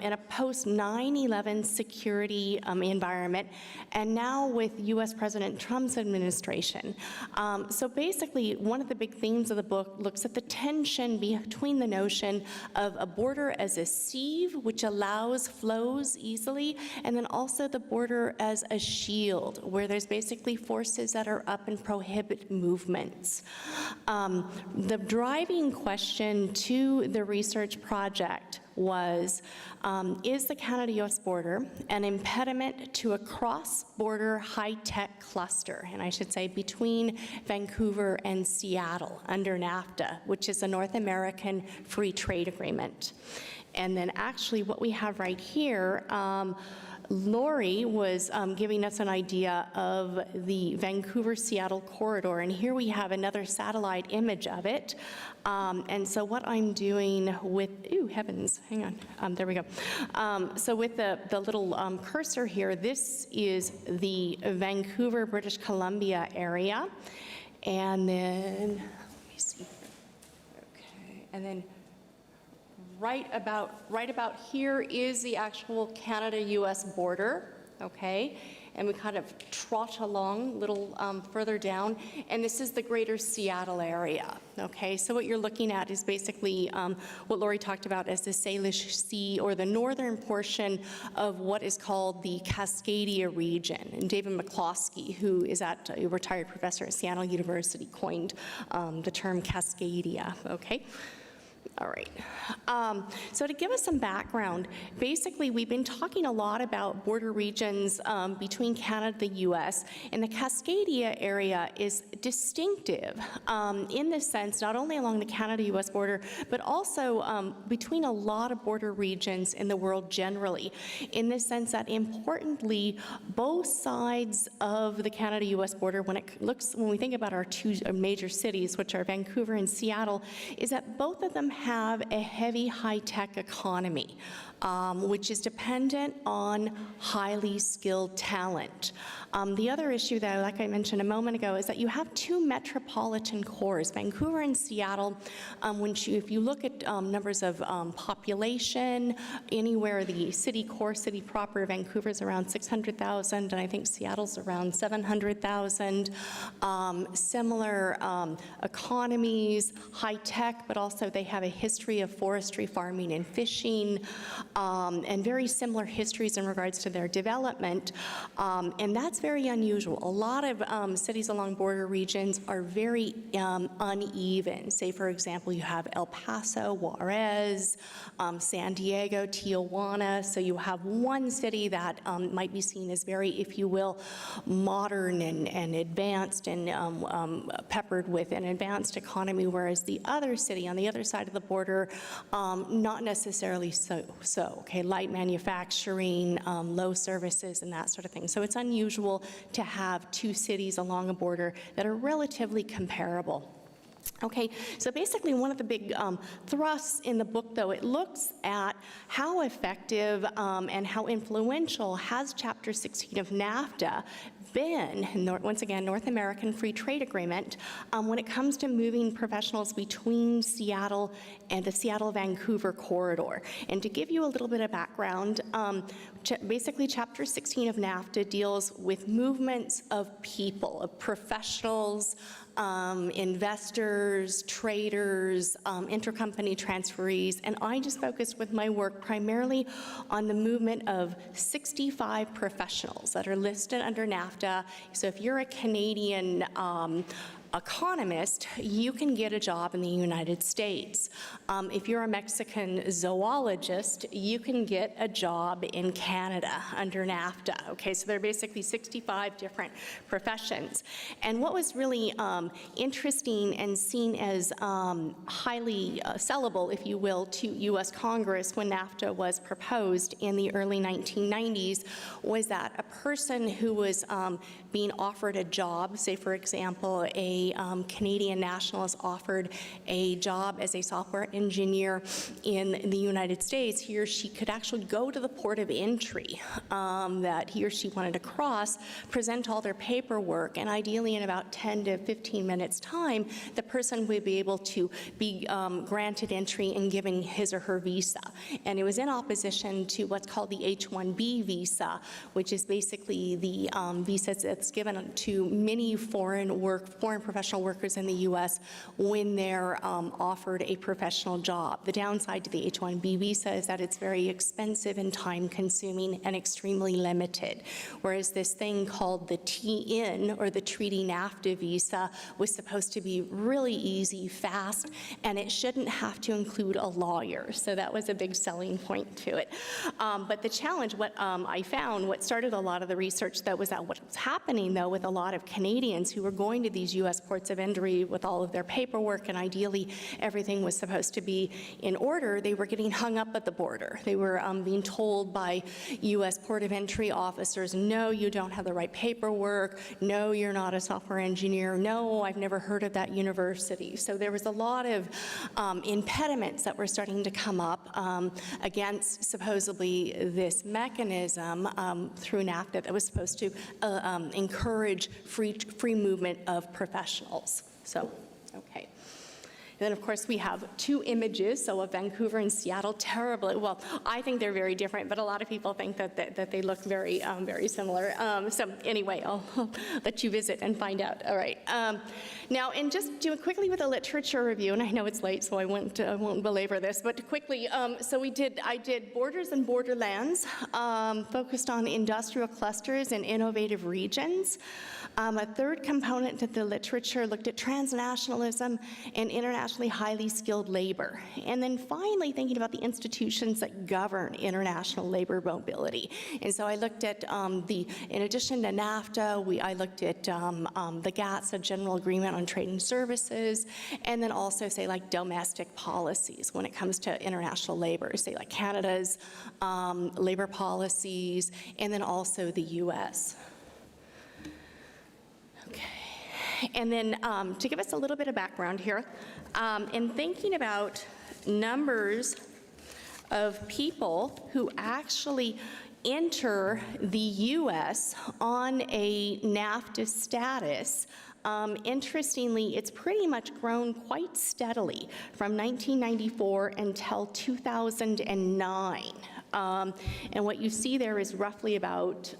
in a post-9/11 security environment, and now with U.S. President Trump's administration. So basically, one of the big themes of the book looks at the tension between the notion of a border as a sieve, which allows flows easily, and then also the border as a shield, where there's basically forces that are up and prohibit movements. The driving question to the research project was, is the Canada-US border an impediment to a cross-border high-tech cluster, and I should say between Vancouver and Seattle under NAFTA, which is a North American free trade agreement. And then actually what we have right here, Lori was giving us an idea of the Vancouver-Seattle corridor, and here we have another satellite image of it. And so what I'm doing with, ooh, heavens, hang on, there we go. So with the little cursor here, this is the Vancouver, British Columbia area. And then, let me see, okay, and then right about here is the actual Canada-US border, okay? And we kind of trot along a little further down, and this is the greater Seattle area, okay? So what you're looking at is basically what Lori talked about as the Salish Sea, or the northern portion of what is called the Cascadia region. And David McCloskey, who is a retired professor at Seattle University, coined the term Cascadia, okay? All right. So to give us some background, basically we've been talking a lot about border regions between Canada and the U.S., and the Cascadia area is distinctive in the sense not only along the Canada-U.S. border, but also between a lot of border regions in the world generally, in the sense that importantly, both sides of the Canada-U.S. border, when we think about our two major cities, which are Vancouver and Seattle, is that both of them have a heavy high-tech economy, which is dependent on highly skilled talent. The other issue, though, like I mentioned a moment ago, is that you have two metropolitan cores, Vancouver and Seattle. If you look at numbers of population, anywhere the city core, city proper, Vancouver's around 600,000, and I think Seattle's around 700,000. Similar economies, high-tech, but also they have a history of forestry, farming, and fishing, and very similar histories in regards to their development, and that's very unusual. A lot of cities along border regions are very uneven. Say, for example, you have El Paso, Juarez, San Diego, Tijuana, so you have one city that might be seen as very, if you will, modern and advanced and peppered with an advanced economy, whereas the other city on the other side of the border, not necessarily so, okay, light manufacturing, low services, and that sort of thing. So it's unusual to have two cities along a border that are relatively comparable. Okay, so basically one of the big thrusts in the book, though, it looks at how effective and how influential has Chapter 16 of NAFTA been, once again, North American Free Trade Agreement, when it comes to moving professionals between Seattle and the Seattle-Vancouver corridor. And to give you a little bit of background, basically Chapter 16 of NAFTA deals with movements of people, of professionals, investors, traders, intercompany transferees, and I just focused with my work primarily on the movement of 65 professionals that are listed under NAFTA. So if you're a Canadian economist, you can get a job in the United States. If you're a Mexican zoologist, you can get a job in Canada under NAFTA. Okay, so there are basically 65 different professions. And what was really interesting and seen as highly sellable, if you will, to U.S. Congress when NAFTA was proposed in the early 1990s was that a person who was being offered a job, say for example, a Canadian national is offered a job as a software engineer in the United States, he or she could actually go to the port of entry that he or she wanted to cross, present all their paperwork, and ideally in about 10 to 15 minutes time, the person would be able to be granted entry and given his or her visa. And it was in opposition to what's called the H-1B visa, which is basically the visa that's given to many foreign professional workers in the U.S. when they're offered a professional job. The downside to the H-1B visa is that it's very expensive and time-consuming and extremely limited, whereas this thing called the T-in, or the Treaty NAFTA visa, was supposed to be really easy, fast, and it shouldn't have to include a lawyer. So that was a big selling point to it. But the challenge, what I found, what started a lot of the research, that was that what was happening, though, with a lot of Canadians who were going to these U.S. ports of entry with all of their paperwork, and ideally everything was supposed to be in order, they were getting hung up at the border. They were being told by U.S. port of entry officers, no, you don't have the right paperwork, no, you're not a software engineer, no, I've never heard of that university. So there was a lot of impediments that were starting to come up against supposedly this mechanism through NAFTA that was supposed to encourage free movement of professionals. So, okay. And then, of course, we have two images, so of Vancouver and Seattle, terribly, well, I think they're very different, but a lot of people think that they look very, very similar. So anyway, I'll let you visit and find out. All right. Now, and just do it quickly with a literature review, and I know it's late, so I won't belabor this, but quickly, so I did Borders and Borderlands, focused on industrial clusters and innovative regions. A third component to the literature looked at transnationalism and internationally highly skilled labor. And then finally, thinking about the institutions that govern international labor mobility. And so I looked at in addition to NAFTA, I looked at the GATS, a General Agreement on Trade and Services, and then also, say, like domestic policies when it comes to international labor, say, like Canada's labor policies, and then also the U.S. Okay, and then to give us a little bit of background here, in thinking about numbers of people who actually enter the U.S. on a NAFTA status, interestingly, it's pretty much grown quite steadily from 1994 until 2009. And what you see there is roughly about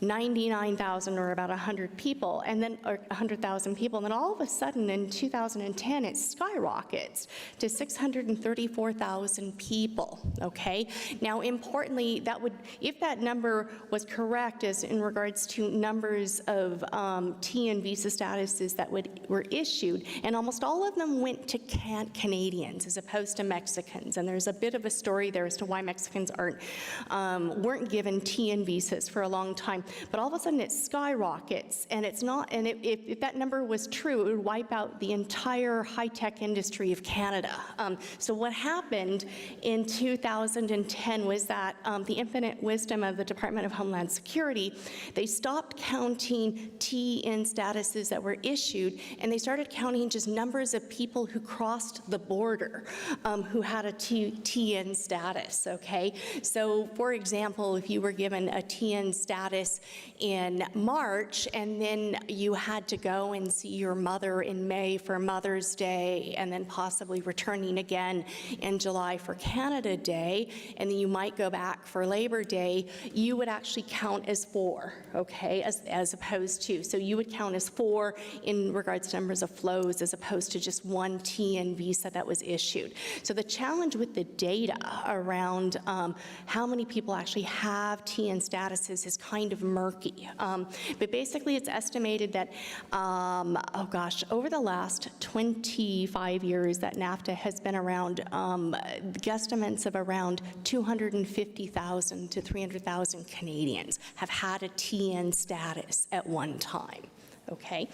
99,000 or about 100 people, and then, or 100,000 people, and then all of a sudden in 2010 it skyrockets to 634,000 people, okay? Now importantly, that would, if that number was correct as in regards to numbers of T&N visa statuses that were issued, and almost all of them went to Canadians as opposed to Mexicans, and there's a bit of a story there as to why Mexicans weren't given T&N visas for a long time. but all of a sudden it skyrockets, and it's not, and if that number was true, it would wipe out the entire high-tech industry of Canada. So what happened in 2010 was that the infinite wisdom of the Department of Homeland Security, they stopped counting TN statuses that were issued, and they started counting just numbers of people who crossed the border who had a TN status, okay? So for example, if you were given a TN status in March and then you had to go and see your mother in May for Mother's Day and then possibly returning again in July for Canada Day, and then you might go back for Labor Day, you would actually count as 4, okay, as opposed to, so you would count as 4 in regards to numbers of flows as opposed to just one TN visa that was issued. So the challenge with the data around how many people actually have TN statuses is kind of murky. But basically it's estimated that, oh gosh, over the last 25 years that NAFTA has been around, guesstimates of around 250,000 to 300,000 Canadians have had a TN status at one time, okay?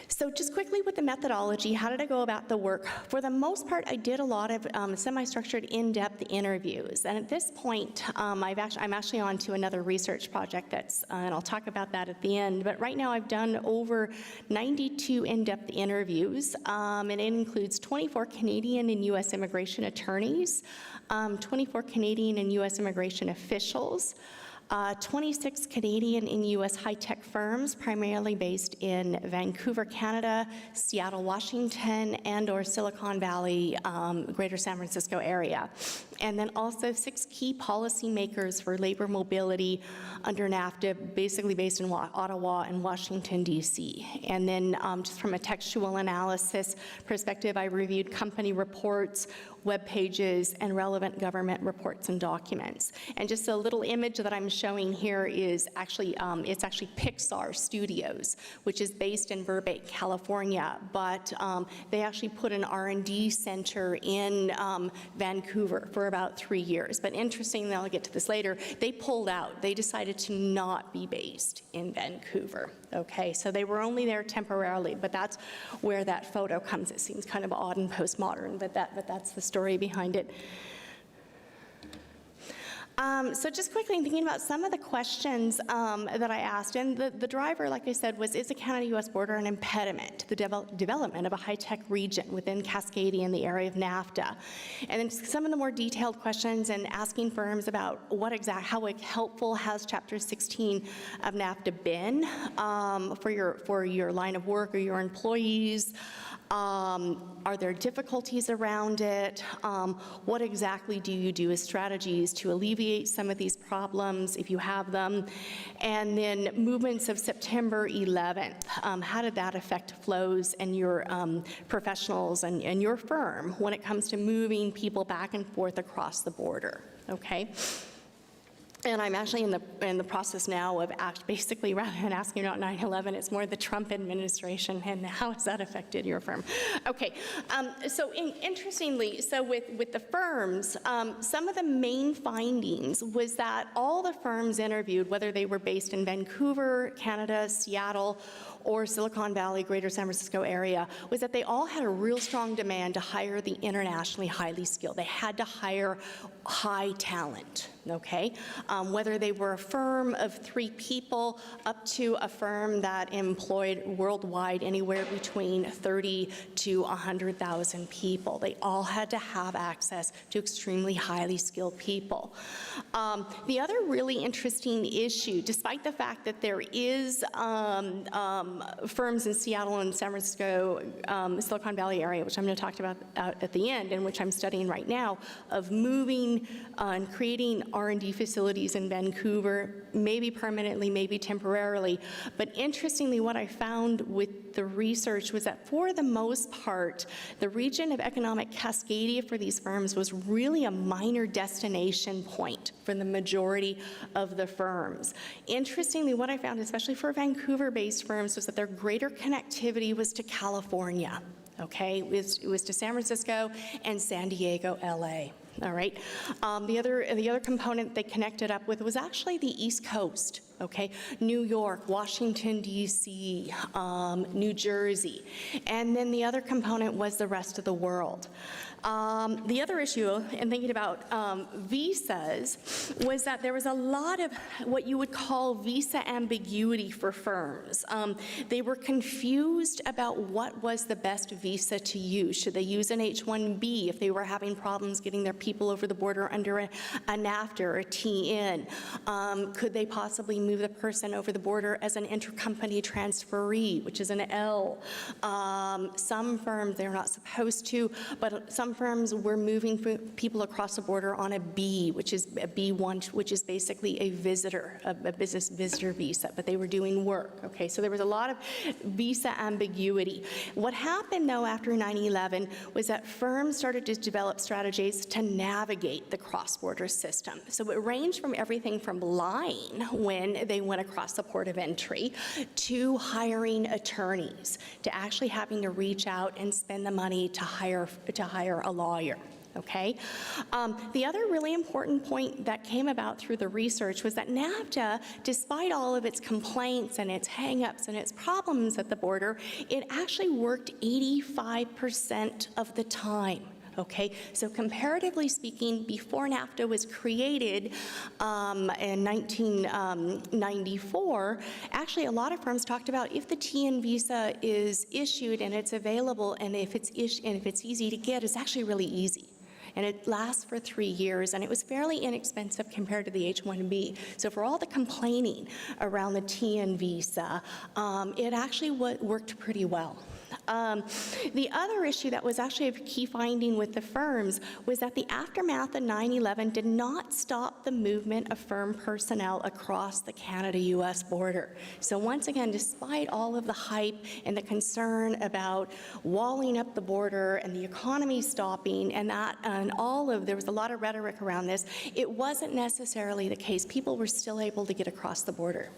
So just quickly with the methodology, how did I go about the work? For the most part, I did a lot of semi-structured, in-depth interviews. And at this point, I'm actually on to another research project that's, and I'll talk about that at the end. But right now, I've done over 92 in-depth interviews, and it includes 24 Canadian and U.S. immigration attorneys, 24 Canadian and U.S. immigration officials, 26 Canadian and U.S. high-tech firms, primarily based in Vancouver, Canada, Seattle, Washington, and/or Silicon Valley, Greater San Francisco area. And then also 6 key policymakers for labor mobility under NAFTA, basically based in Ottawa and Washington, D.C. And then just from a textual analysis perspective, I reviewed company reports, web pages, and relevant government reports and documents. And just a little image that I'm showing here is actually, it's actually Pixar Studios, which is based in Burbank, California, but they actually put an R&D center in Vancouver for about 3 years. But interestingly, I'll get to this later, they pulled out. They decided to not be based in Vancouver, okay? So they were only there temporarily, but that's where that photo comes. It seems kind of odd and postmodern, but that's the story behind it. So just quickly thinking about some of the questions that I asked, and the driver, like I said, was, is the Canada-U.S. border an impediment to the development of a high-tech region within Cascadia in the area of NAFTA? And then some of the more detailed questions and asking firms about how helpful has Chapter 16 of NAFTA been for your line of work or your employees? Are there difficulties around it? What exactly do you do as strategies to alleviate some of these problems, if you have them? And then movements of September 11th, how did that affect flows and your professionals and your firm when it comes to moving people back and forth across the border, okay? And I'm actually in the process now of basically, rather than asking about 9/11, it's more the Trump administration and how has that affected your firm? Okay, so interestingly, so with the firms, some of the main findings was that all the firms interviewed, whether they were based in Vancouver, Canada, Seattle, or Silicon Valley, Greater San Francisco area, was that they all had a real strong demand to hire the internationally highly skilled. They had to hire high talent, okay? Whether they were a firm of 3 people up to a firm that employed worldwide anywhere between 30 to 100,000 people. They all had to have access to extremely highly skilled people. The other really interesting issue, despite the fact that there is firms in Seattle and San Francisco, Silicon Valley area, which I'm going to talk about at the end, and which I'm studying right now, of moving and creating R&D facilities in Vancouver, maybe permanently, maybe temporarily. But interestingly, what I found with the research was that for the most part, the region of economic Cascadia for these firms was really a minor destination point for the majority of the firms. Interestingly, what I found, especially for Vancouver-based firms, was that their greater connectivity was to California. Okay, it was to San Francisco and San Diego, LA. all right? The other component they connected up with was actually the East Coast, okay? New York, Washington, D.C., New Jersey. And then the other component was the rest of the world. The other issue, in thinking about visas, was that there was a lot of what you would call visa ambiguity for firms. They were confused about what was the best visa to use. Should they use an H-1B if they were having problems getting their people over the border under a NAFTA or a TN? Could they possibly move the person over the border as an intercompany transferee, which is an L? Some firms, they're not supposed to, but some firms were moving people across the border on a B, which is a B1, which is basically a visitor, a business visitor visa, but they were doing work, okay? So there was a lot of visa ambiguity. What happened, though, after 9/11 was that firms started to develop strategies to navigate the cross-border system. So it ranged from everything from lying when they went across the port of entry to hiring attorneys, to actually having to reach out and spend the money to hire a lawyer. Okay? The other really important point that came about through the research was that NAFTA, despite all of its complaints and its hang-ups and its problems at the border, it actually worked 85% of the time. Okay, so comparatively speaking, before NAFTA was created in 1994, actually a lot of firms talked about if the TN visa is issued and it's available and if it's easy to get, it's actually really easy. And it lasts for 3 years, and it was fairly inexpensive compared to the H-1B. So for all the complaining around the TN visa, it actually worked pretty well. The other issue that was actually a key finding with the firms was that the aftermath of 9/11 did not stop the movement of firm personnel across the Canada-US border. So once again, despite all of the hype and the concern about walling up the border and the economy stopping and there was a lot of rhetoric around this, it wasn't necessarily the case. People were still able to get across the border.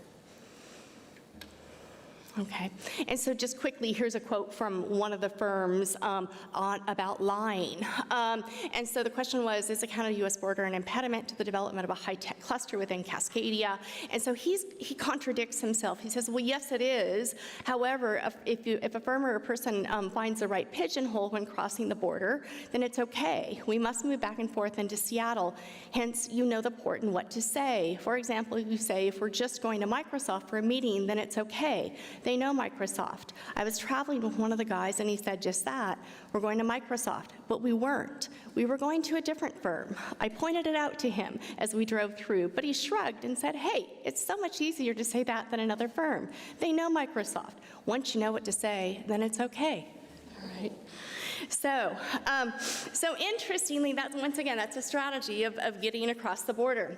Okay, and so just quickly, here's a quote from one of the firms about lying. And so the question was, is the Canada-US border an impediment to the development of a high-tech cluster within Cascadia? And so he contradicts himself. He says, well, yes, it is. However, if a firm or a person finds the right pigeonhole when crossing the border, then it's okay. We must move back and forth into Seattle. Hence, you know the port and what to say. For example, you say, if we're just going to Microsoft for a meeting, then it's okay. They know Microsoft. I was traveling with one of the guys and he said just that. We're going to Microsoft, but we weren't. We were going to a different firm. I pointed it out to him as we drove through, but he shrugged and said, hey, it's so much easier to say that than another firm. They know Microsoft. Once you know what to say, then it's okay. All right. So interestingly, that's a strategy of getting across the border.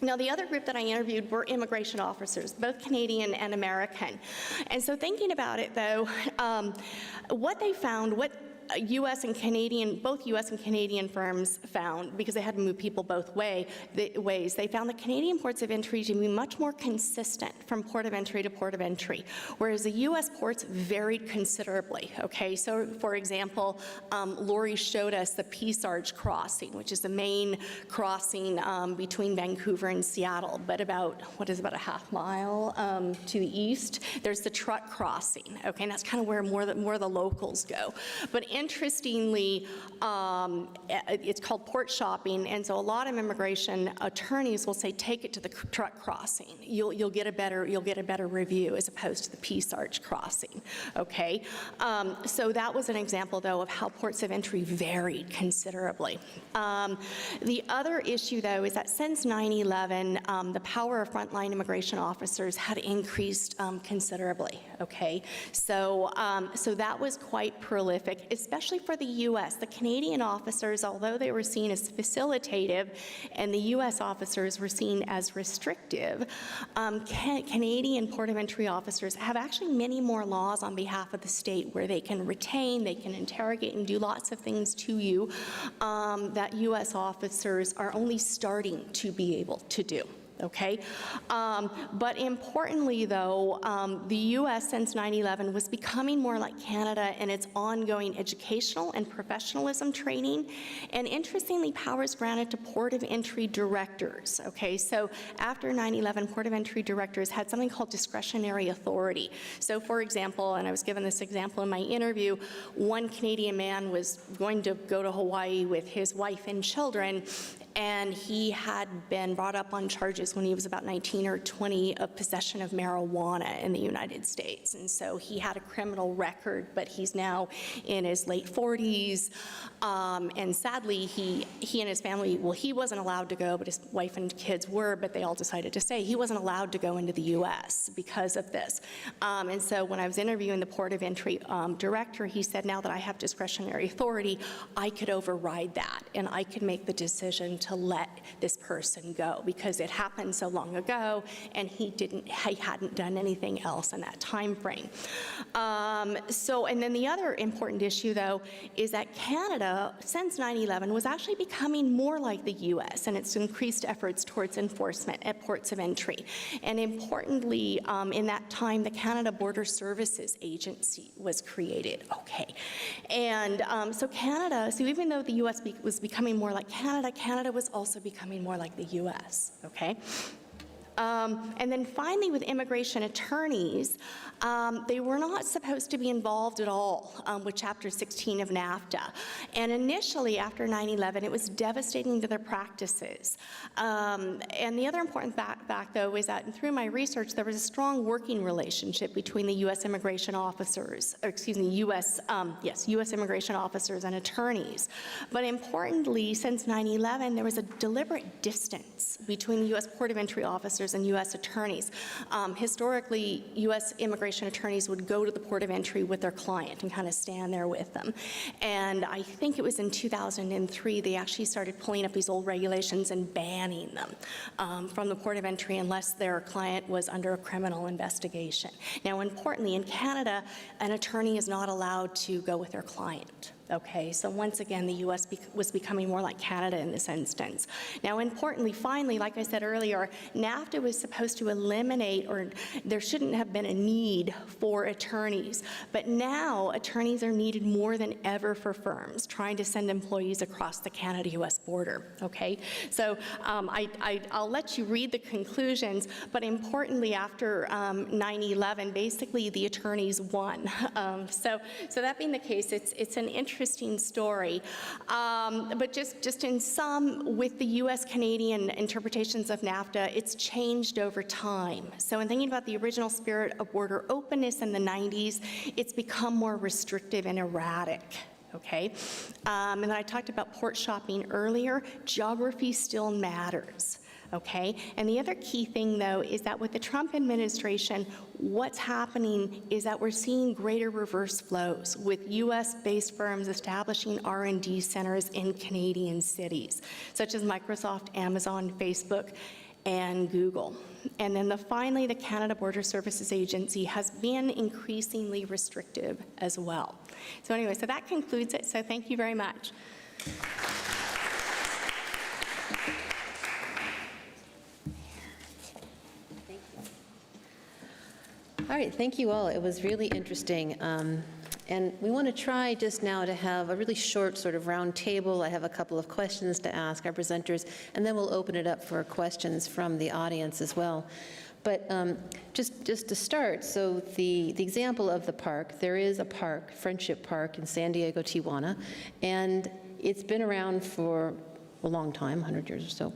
Now, the other group that I interviewed were immigration officers, both Canadian and American. And so thinking about it, though, what they found, what U.S. and Canadian, both U.S. and Canadian firms found, because they had to move people both ways, they found the Canadian ports of entry to be much more consistent from port of entry to port of entry, whereas the U.S. ports varied considerably, okay? So, for example, Lori showed us the Peace Arch crossing, which is the main crossing between Vancouver and Seattle, but about a half mile to the east. There's the truck crossing, okay, and that's kind of where more of the locals go. But interestingly, it's called port shopping, and so a lot of immigration attorneys will say, take it to the truck crossing. You'll get a better review as opposed to the Peace Arch crossing. Okay, so that was an example, though, of how ports of entry varied considerably. The other issue, though, is that since 9/11, the power of frontline immigration officers had increased considerably. Okay, so that was quite prolific, especially for the U.S. The Canadian officers, although they were seen as facilitative, and the U.S. officers were seen as restrictive, Canadian port of entry officers have actually many more laws on behalf of the state where they can retain, they can interrogate, and do lots of things to you that U.S. officers are only starting to be able to do. okay? But importantly, though, the U.S. since 9/11 was becoming more like Canada in its ongoing educational and professionalism training, and interestingly, powers granted to port of entry directors, okay? So after 9/11, port of entry directors had something called discretionary authority. So for example, and I was given this example in my interview, one Canadian man was going to go to Hawaii with his wife and children, and he had been brought up on charges when he was about 19 or 20 of possession of marijuana in the United States. And so he had a criminal record, but he's now in his late 40s. And sadly, he and his family, well, he wasn't allowed to go, but his wife and kids were, but they all decided to stay. He wasn't allowed to go into the U.S. because of this. And so when I was interviewing the port of entry director, he said, now that I have discretionary authority, I could override that, and I could make the decision to let this person go, because it happened so long ago, and he hadn't done anything else in that time frame. And then the other important issue, though, is that Canada, since 9/11, was actually becoming more like the U.S. and its increased efforts towards enforcement at ports of entry. And importantly, in that time, the Canada Border Services Agency was created, okay? And so Canada, so even though the U.S. was becoming more like Canada, Canada was also becoming more like the U.S., okay? And then finally, with immigration attorneys, they were not supposed to be involved at all with Chapter 16 of NAFTA. And initially, after 9/11, it was devastating to their practices. And the other important fact, though, is that through my research, there was a strong working relationship between the U.S. immigration officers, or excuse me, U.S. immigration officers and attorneys. But importantly, since 9/11, there was a deliberate distance between the U.S. Port of Entry officers and U.S. attorneys. Historically, U.S. immigration attorneys would go to the port of entry with their client and kind of stand there with them. And I think it was in 2003 they actually started pulling up these old regulations and banning them from the port of entry unless their client was under a criminal investigation. Now, importantly, in Canada, an attorney is not allowed to go with their client. Okay, so once again, the U.S. was becoming more like Canada in this instance. Now, importantly, finally, like I said earlier, NAFTA was supposed to eliminate, or there shouldn't have been a need for attorneys, but now attorneys are needed more than ever for firms trying to send employees across the Canada-U.S. border, okay? So I'll let you read the conclusions, but importantly, after 9/11, basically the attorneys won. So that being the case, it's an interesting story. But just in sum, with the U.S.-Canadian interpretations of NAFTA, it's changed over time. So in thinking about the original spirit of border openness in the 90s, it's become more restrictive and erratic. Okay, and then I talked about port shopping earlier. Geography still matters. Okay, and the other key thing, though, is that with the Trump administration, what's happening is that we're seeing greater reverse flows with U.S.-based firms establishing R&D centers in Canadian cities, such as Microsoft, Amazon, Facebook, and Google. And then finally, the Canada Border Services Agency has been increasingly restrictive as well. So anyway, so that concludes it. So thank you very much. All right, thank you all. It was really interesting. And we want to try just now to have a really short sort of round table. I have a couple of questions to ask our presenters, and then we'll open it up for questions from the audience as well. But just to start, so the example of the park, there is a park, Friendship Park in San Diego, Tijuana, and it's been around for a long time, 100 years or so.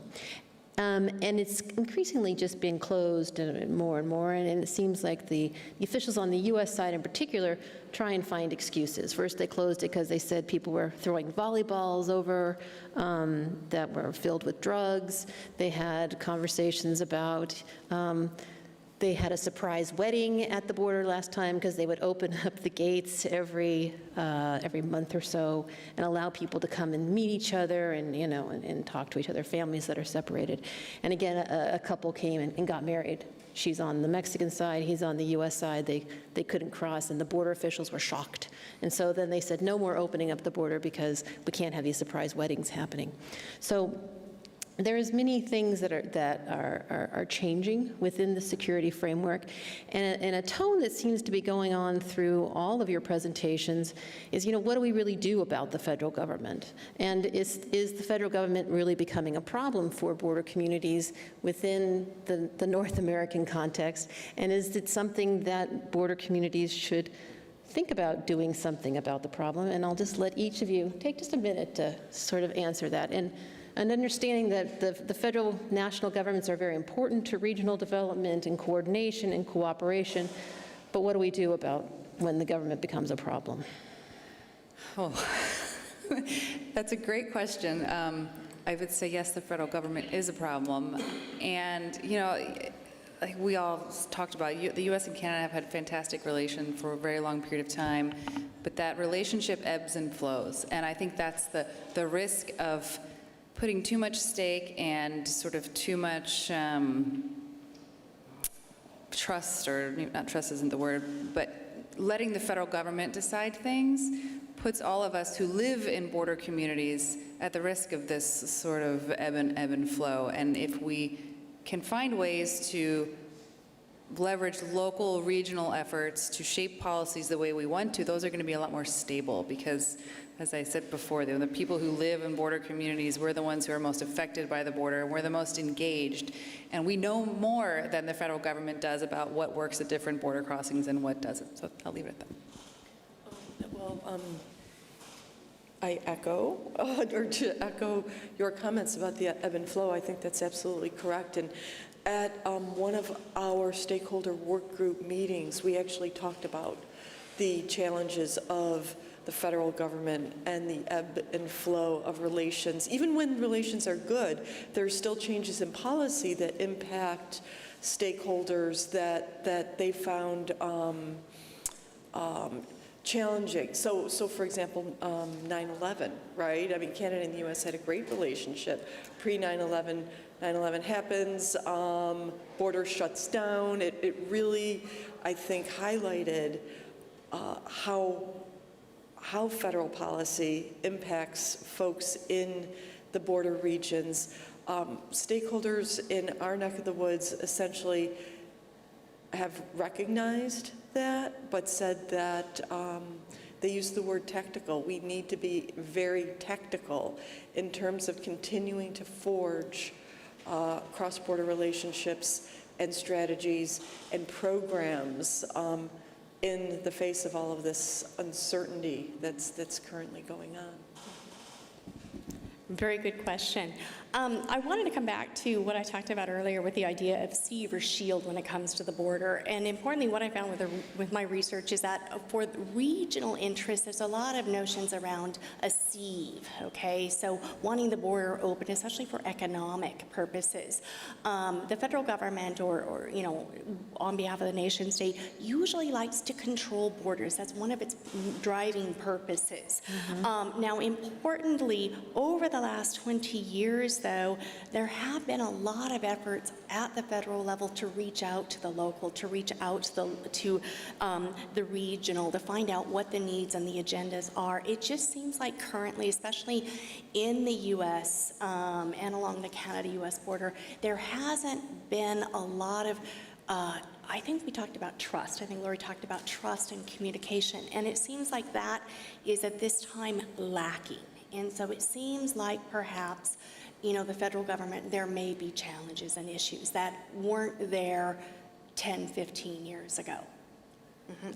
And it's increasingly just being closed more and more, and it seems like the officials on the U.S. side in particular try and find excuses. First, they closed it because they said people were throwing volleyballs over that were filled with drugs. They had conversations about they had a surprise wedding at the border last time because they would open up the gates every month or so and allow people to come and meet each other and, you know, and talk to each other, families that are separated. And again, a couple came and got married. She's on the Mexican side, he's on the U.S. side. They couldn't cross, and the border officials were shocked. And so then they said, no more opening up the border because we can't have these surprise weddings happening. So there's many things that are changing within the security framework, and a tone that seems to be going on through all of your presentations is, what do we really do about the federal government? And is the federal government really becoming a problem for border communities within the North American context? And is it something that border communities should think about doing something about the problem? And I'll just let each of you take just a minute to sort of answer that. And understanding that the federal national governments are very important to regional development and coordination and cooperation, but what do we do about when the government becomes a problem? Oh, that's a great question. I would say yes, the federal government is a problem. And, like we all talked about, the U.S. and Canada have had fantastic relations for a very long period of time, but that relationship ebbs and flows. And I think that's the risk of putting too much stake and sort of too much trust, or not trust isn't the word, but letting the federal government decide things puts all of us who live in border communities at the risk of this sort of ebb and flow. And if we can find ways to leverage local, regional efforts to shape policies the way we want to, those are going to be a lot more stable because, as I said before, the people who live in border communities, we're the ones who are most affected by the border, and we're the most engaged, and we know more than the federal government does about what works at different border crossings and what doesn't. So I'll leave it at that. Well, I echo, or to echo your comments about the ebb and flow, I think that's absolutely correct. And at one of our stakeholder work group meetings, we actually talked about the challenges of the federal government and the ebb and flow of relations. Even when relations are good, there's still changes in policy that impact stakeholders that they found challenging. So for example, 9/11, right? I mean, Canada and the U.S. had a great relationship pre-9/11. 9/11 happens, border shuts down. It really, I think, highlighted how federal policy impacts folks in the border regions. Stakeholders in our neck of the woods essentially have recognized that, but said that they use the word tactical. We need to be very tactical in terms of continuing to forge cross-border relationships and strategies and programs in the face of all of this uncertainty that's currently going on. Very good question. I wanted to come back to what I talked about earlier with the idea of sieve or shield when it comes to the border. And importantly, what I found with my research is that for regional interests, there's a lot of notions around a sieve, okay? So wanting the border open, especially for economic purposes. The federal government or on behalf of the nation state usually likes to control borders. That's one of its driving purposes. Now, importantly, over the last 20 years, though, there have been a lot of efforts at the federal level to reach out to the local, to reach out to the regional, to find out what the needs and the agendas are. It just seems like currently, especially in the U.S. And along the Canada-U.S. border, there hasn't been a lot of I think we talked about trust. I think Lori talked about trust and communication, and it seems like that is at this time lacking. And so it seems like perhaps, the federal government, there may be challenges and issues that weren't there 10, 15 years ago.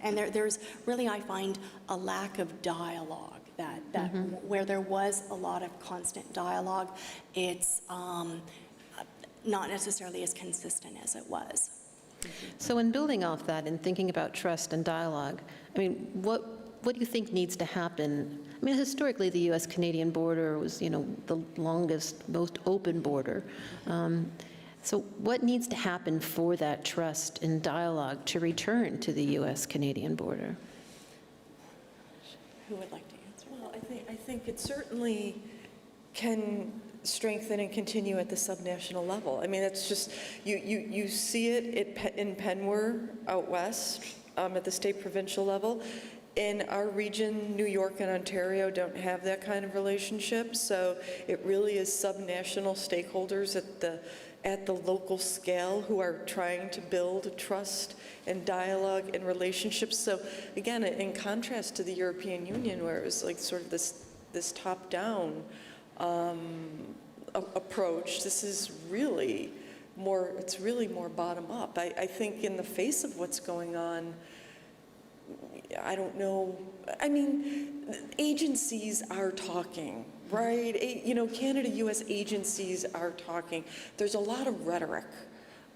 And there's really, I find, a lack of dialogue that where there was a lot of constant dialogue, it's not necessarily as consistent as it was. So in building off that and thinking about trust and dialogue, I mean, what do you think needs to happen? I mean, historically, the U.S.-Canadian border was, the longest, most open border. So what needs to happen for that trust and dialogue to return to the U.S.-Canadian border? Who would like to answer? Well, I think it certainly can strengthen and continue at the subnational level. I mean, it's just, you see it in Penwar out west at the state provincial level. In our region, New York and Ontario don't have that kind of relationship, so it really is subnational stakeholders at the local scale who are trying to build trust and dialogue and relationships. So again, in contrast to the European Union, where it was like sort of this top-down approach, this is really more, it's really more bottom-up. I think in the face of what's going on, I don't know, I mean, agencies are talking, right? You know, Canada-US agencies are talking. There's a lot of rhetoric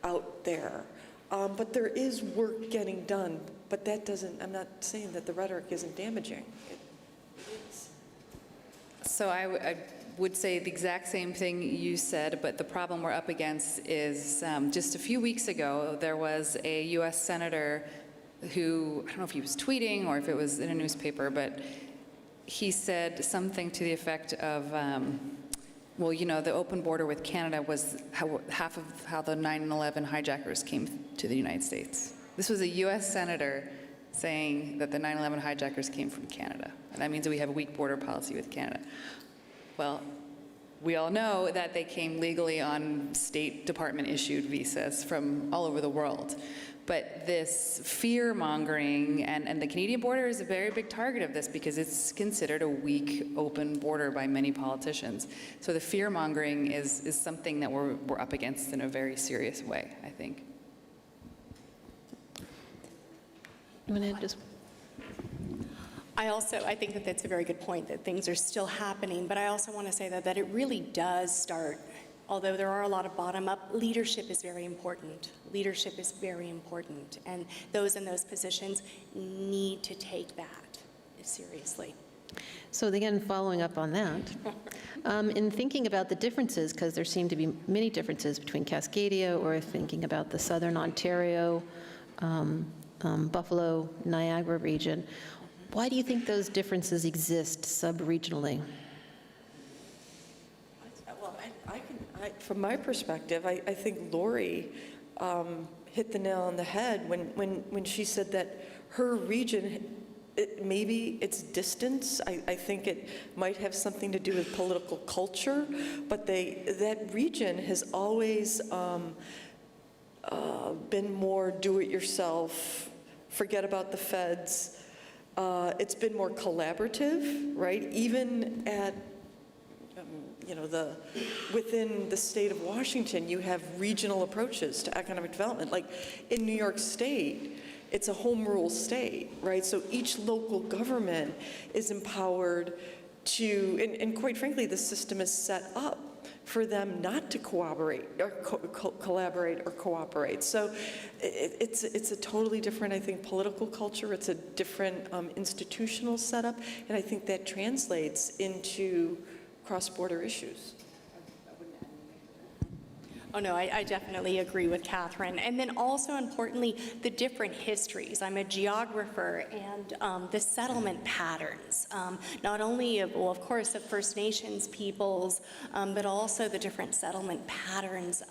out there, but there is work getting done. But that doesn't, I'm not saying that the rhetoric isn't damaging. It is. So I would say the exact same thing you said, but the problem we're up against is just a few weeks ago, there was a U.S. Senator who, I don't know if he was tweeting or if it was in a newspaper, but he said something to the effect of, well, you know, the open border with Canada was half of how the 9/11 hijackers came to the United States. This was a U.S. Senator saying that the 9/11 hijackers came from Canada. And that means that we have a weak border policy with Canada. Well, we all know that they came legally on State Department-issued visas from all over the world. But this fear-mongering, and the Canadian border is a very big target of this because it's considered a weak, open border by many politicians. So the fear-mongering is something that we're up against in a very serious way, I think. You want to just... I think that that's a very good point, that things are still happening, but I also want to say that it really does start, although there are a lot of bottom-up, leadership is very important. Leadership is very important, and those in those positions need to take that seriously. So again, following up on that, in thinking about the differences, because there seem to be many differences between Cascadia, or thinking about the southern Ontario, Buffalo, Niagara region, why do you think those differences exist sub-regionally? Well, from my perspective, I think Lori hit the nail on the head when she said that her region, maybe it's distance. I think it might have something to do with political culture, but that region has always been more do-it-yourself, forget about the feds. It's been more collaborative, right? Even at, you know, within the state of Washington, you have regional approaches to economic development. Like in New York State, it's a home rule state, right? So each local government is empowered to, and quite frankly, the system is set up for them not to cooperate or collaborate or cooperate. So it's a totally different, I think, political culture. It's a different institutional setup, and I think that translates into cross-border issues. Oh, no, I definitely agree with Catherine. And then also importantly, the different histories. I'm a geographer, and the settlement patterns, not only of, well, of course, of First Nations peoples, but also the different settlement patterns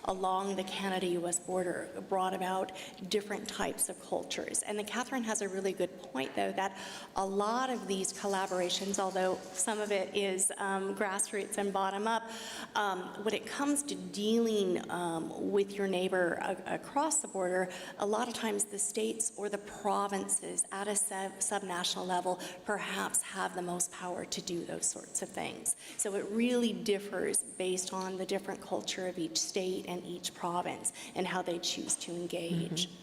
along the Canada-US border brought about different types of cultures. And then Catherine has a really good point, though, that a lot of these collaborations, although some of it is grassroots and bottom-up, when it comes to dealing with your neighbor across the border, a lot of times the states or the provinces at a subnational level perhaps have the most power to do those sorts of things. So it really differs based on the different culture of each state and each province and how they choose to engage. Mm-hmm.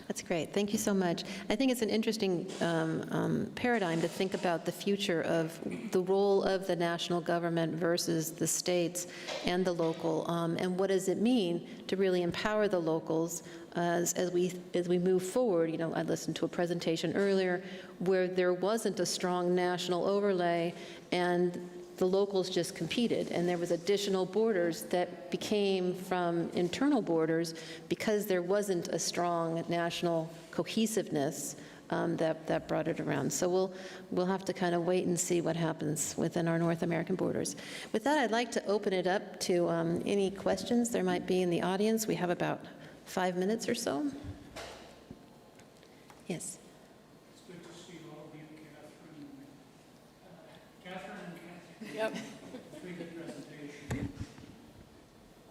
That's great. Thank you so much. I think it's an interesting paradigm to think about the future of the role of the national government versus the states and the local, and what does it mean to really empower the locals as we move forward. You know, I listened to a presentation earlier where there wasn't a strong national overlay, and the locals just competed, and there was additional borders that became from internal borders because there wasn't a strong national cohesiveness that brought it around. So we'll have to kind of wait and see what happens within our North American borders. With that, I'd like to open it up to any questions there might be in the audience. We have about 5 minutes or so. Yes. It's good to see Yep. Pretty good presentation.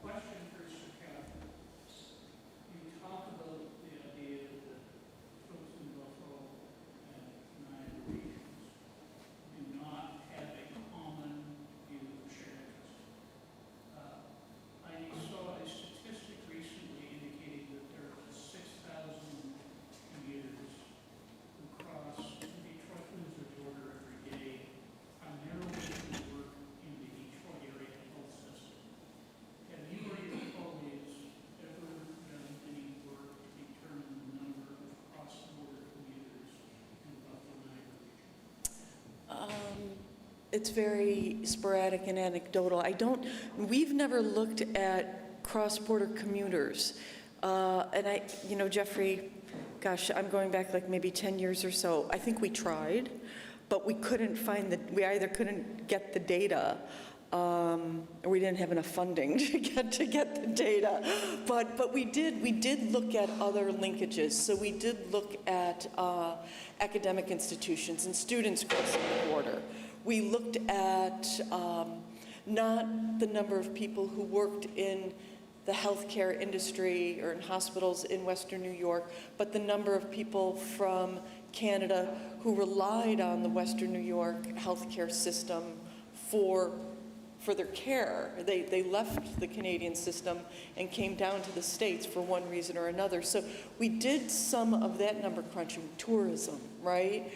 Question for Scott. You talk about the idea that folks in Buffalo and Niagara regions do not have a common view of sharing. I saw a statistic recently indicating that there are 6,000 commuters who cross the Detroit-Windsor border every day, primarily to work in the Detroit area health system. Have you or your colleagues ever done any work to determine the number of cross-border commuters in the Buffalo Niagara region? It's very sporadic and anecdotal. We've never looked at cross-border commuters. Jeffrey, gosh, I'm going back like maybe 10 years or so. I think we tried, but we couldn't we either couldn't get the data, or we didn't have enough funding to get the data. But we did look at other linkages. So we did look at academic institutions and students crossing the border. We looked at not the number of people who worked in the healthcare industry or in hospitals in Western New York, but the number of people from Canada who relied on the Western New York healthcare system for their care. They left the Canadian system and came down to the States for one reason or another. So we did some of that number crunching, tourism, right?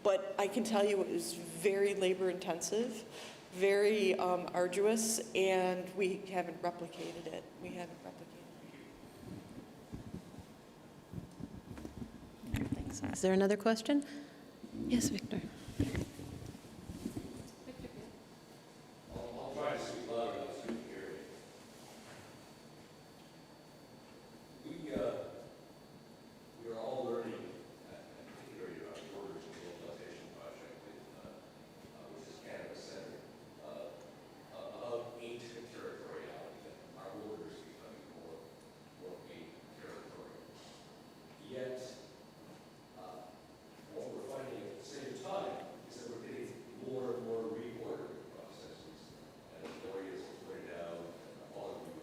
But I can tell you it was very labor intensive, very arduous, and we haven't replicated it. Thanks. Is there another question? Yes, Victor. I'll try to speak louder enough so you can hear me. We are all learning, particularly about the Borders and Globalization Project, which is Canada-centered, of ancient territoriality, that our borders are becoming more ancient territorial. Yet, what we're finding at the same time is that we're getting more and more rebordering processes, and as Lori has pointed out, and all of you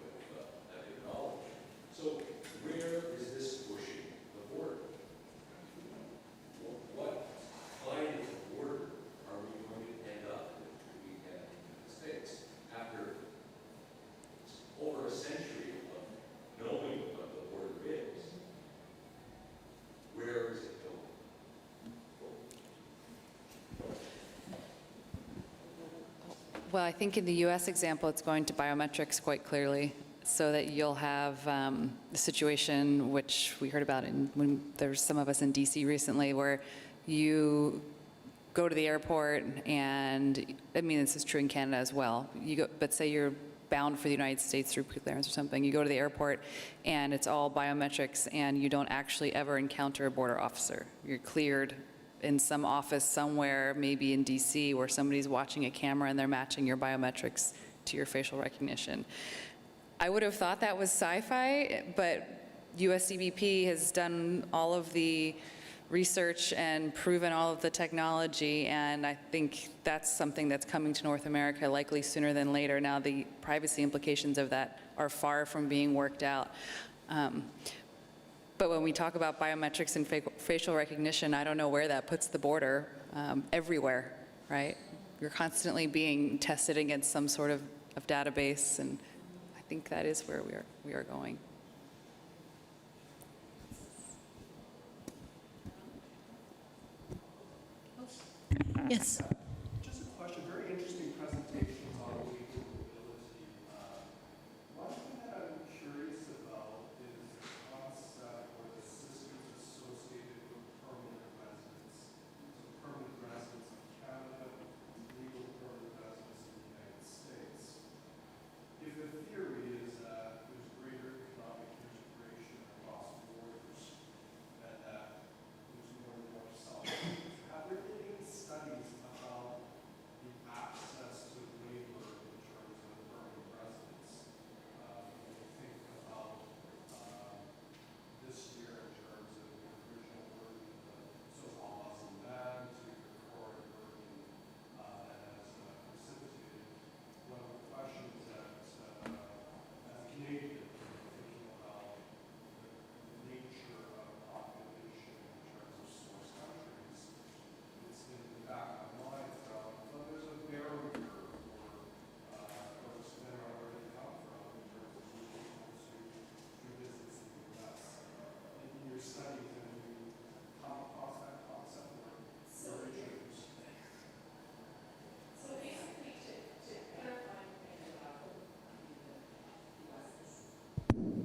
have acknowledged. So where is this pushing the border? What kind of border are we going to end up with when we get into the States after over a century of knowing what the border is? Where is it going? Well, I think in the US example, it's going to biometrics quite clearly, so that you'll have the situation which we heard about when there's some of us in DC recently, where you go to the airport and, I mean, this is true in Canada as well, but say you're bound for the United States through pre-clearance or something, you go to the airport and it's all biometrics and you don't actually ever encounter a border officer. You're cleared in some office somewhere, maybe in DC, where somebody's watching a camera and they're matching your biometrics to your facial recognition. I would have thought that was sci-fi, but USCBP has done all of the research and proven all of the technology, and I think that's something that's coming to North America likely sooner than later. Now, the privacy implications of that are far from being worked out. But when we talk about biometrics and facial recognition, I don't know where that puts the border. Everywhere, right? You're constantly being tested against some sort of database, and I think that is where we are going. Yes. Just a question, very interesting presentations on legal mobility. One thing that I'm curious about is the concept or the systems associated with permanent residence. So permanent residence in Canada, legal permanent residence in the United States. If the theory is that there's greater economic integration across borders and that there's more and more self, have there been any studies about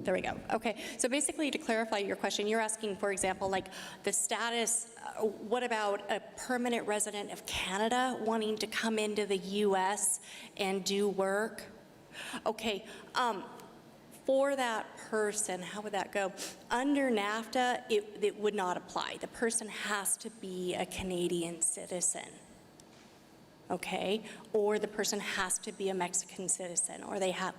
There we go. Okay, so basically to clarify your question, you're asking, for example, like the status, what about a permanent resident of Canada wanting to come into the US and do work? Okay, for that person, how would that go? Under NAFTA, it would not apply. The person has to be a Canadian citizen. Okay, or the person has to be a Mexican citizen, or they have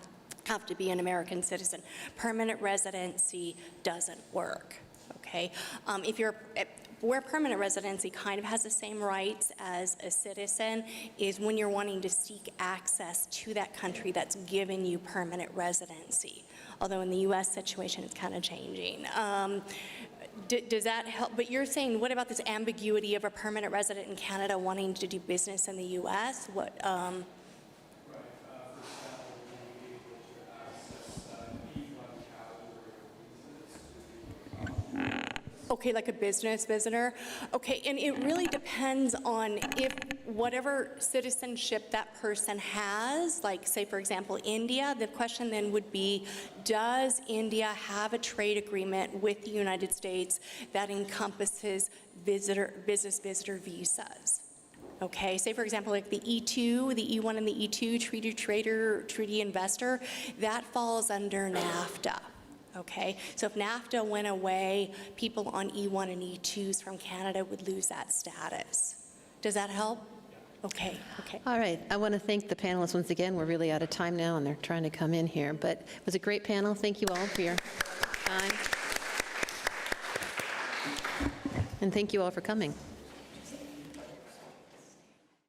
to be an American citizen. Permanent residency doesn't work, okay? Where permanent residency kind of has the same rights as a citizen is when you're wanting to seek access to that country that's given you permanent residency. Although in the US situation, it's kind of changing. Does that help? But you're saying, what about this ambiguity of a permanent resident in Canada wanting to do business in the US? What, Okay, like a business visitor. Okay, and it really depends on if whatever citizenship that person has, like say for example India, the question then would be, does India have a trade agreement with the United States that encompasses business visitor visas? Okay, say for example like the E2, the E1 and the E2, treaty trader, treaty investor, that falls under NAFTA. Okay, so if NAFTA went away, people on E1 and E2s from Canada would lose that status. Does that help? Okay, okay. All right, I want to thank the panelists once again. We're really out of time now, and they're trying to come in here, but it was a great panel. Thank you all for your time. And thank you all for coming.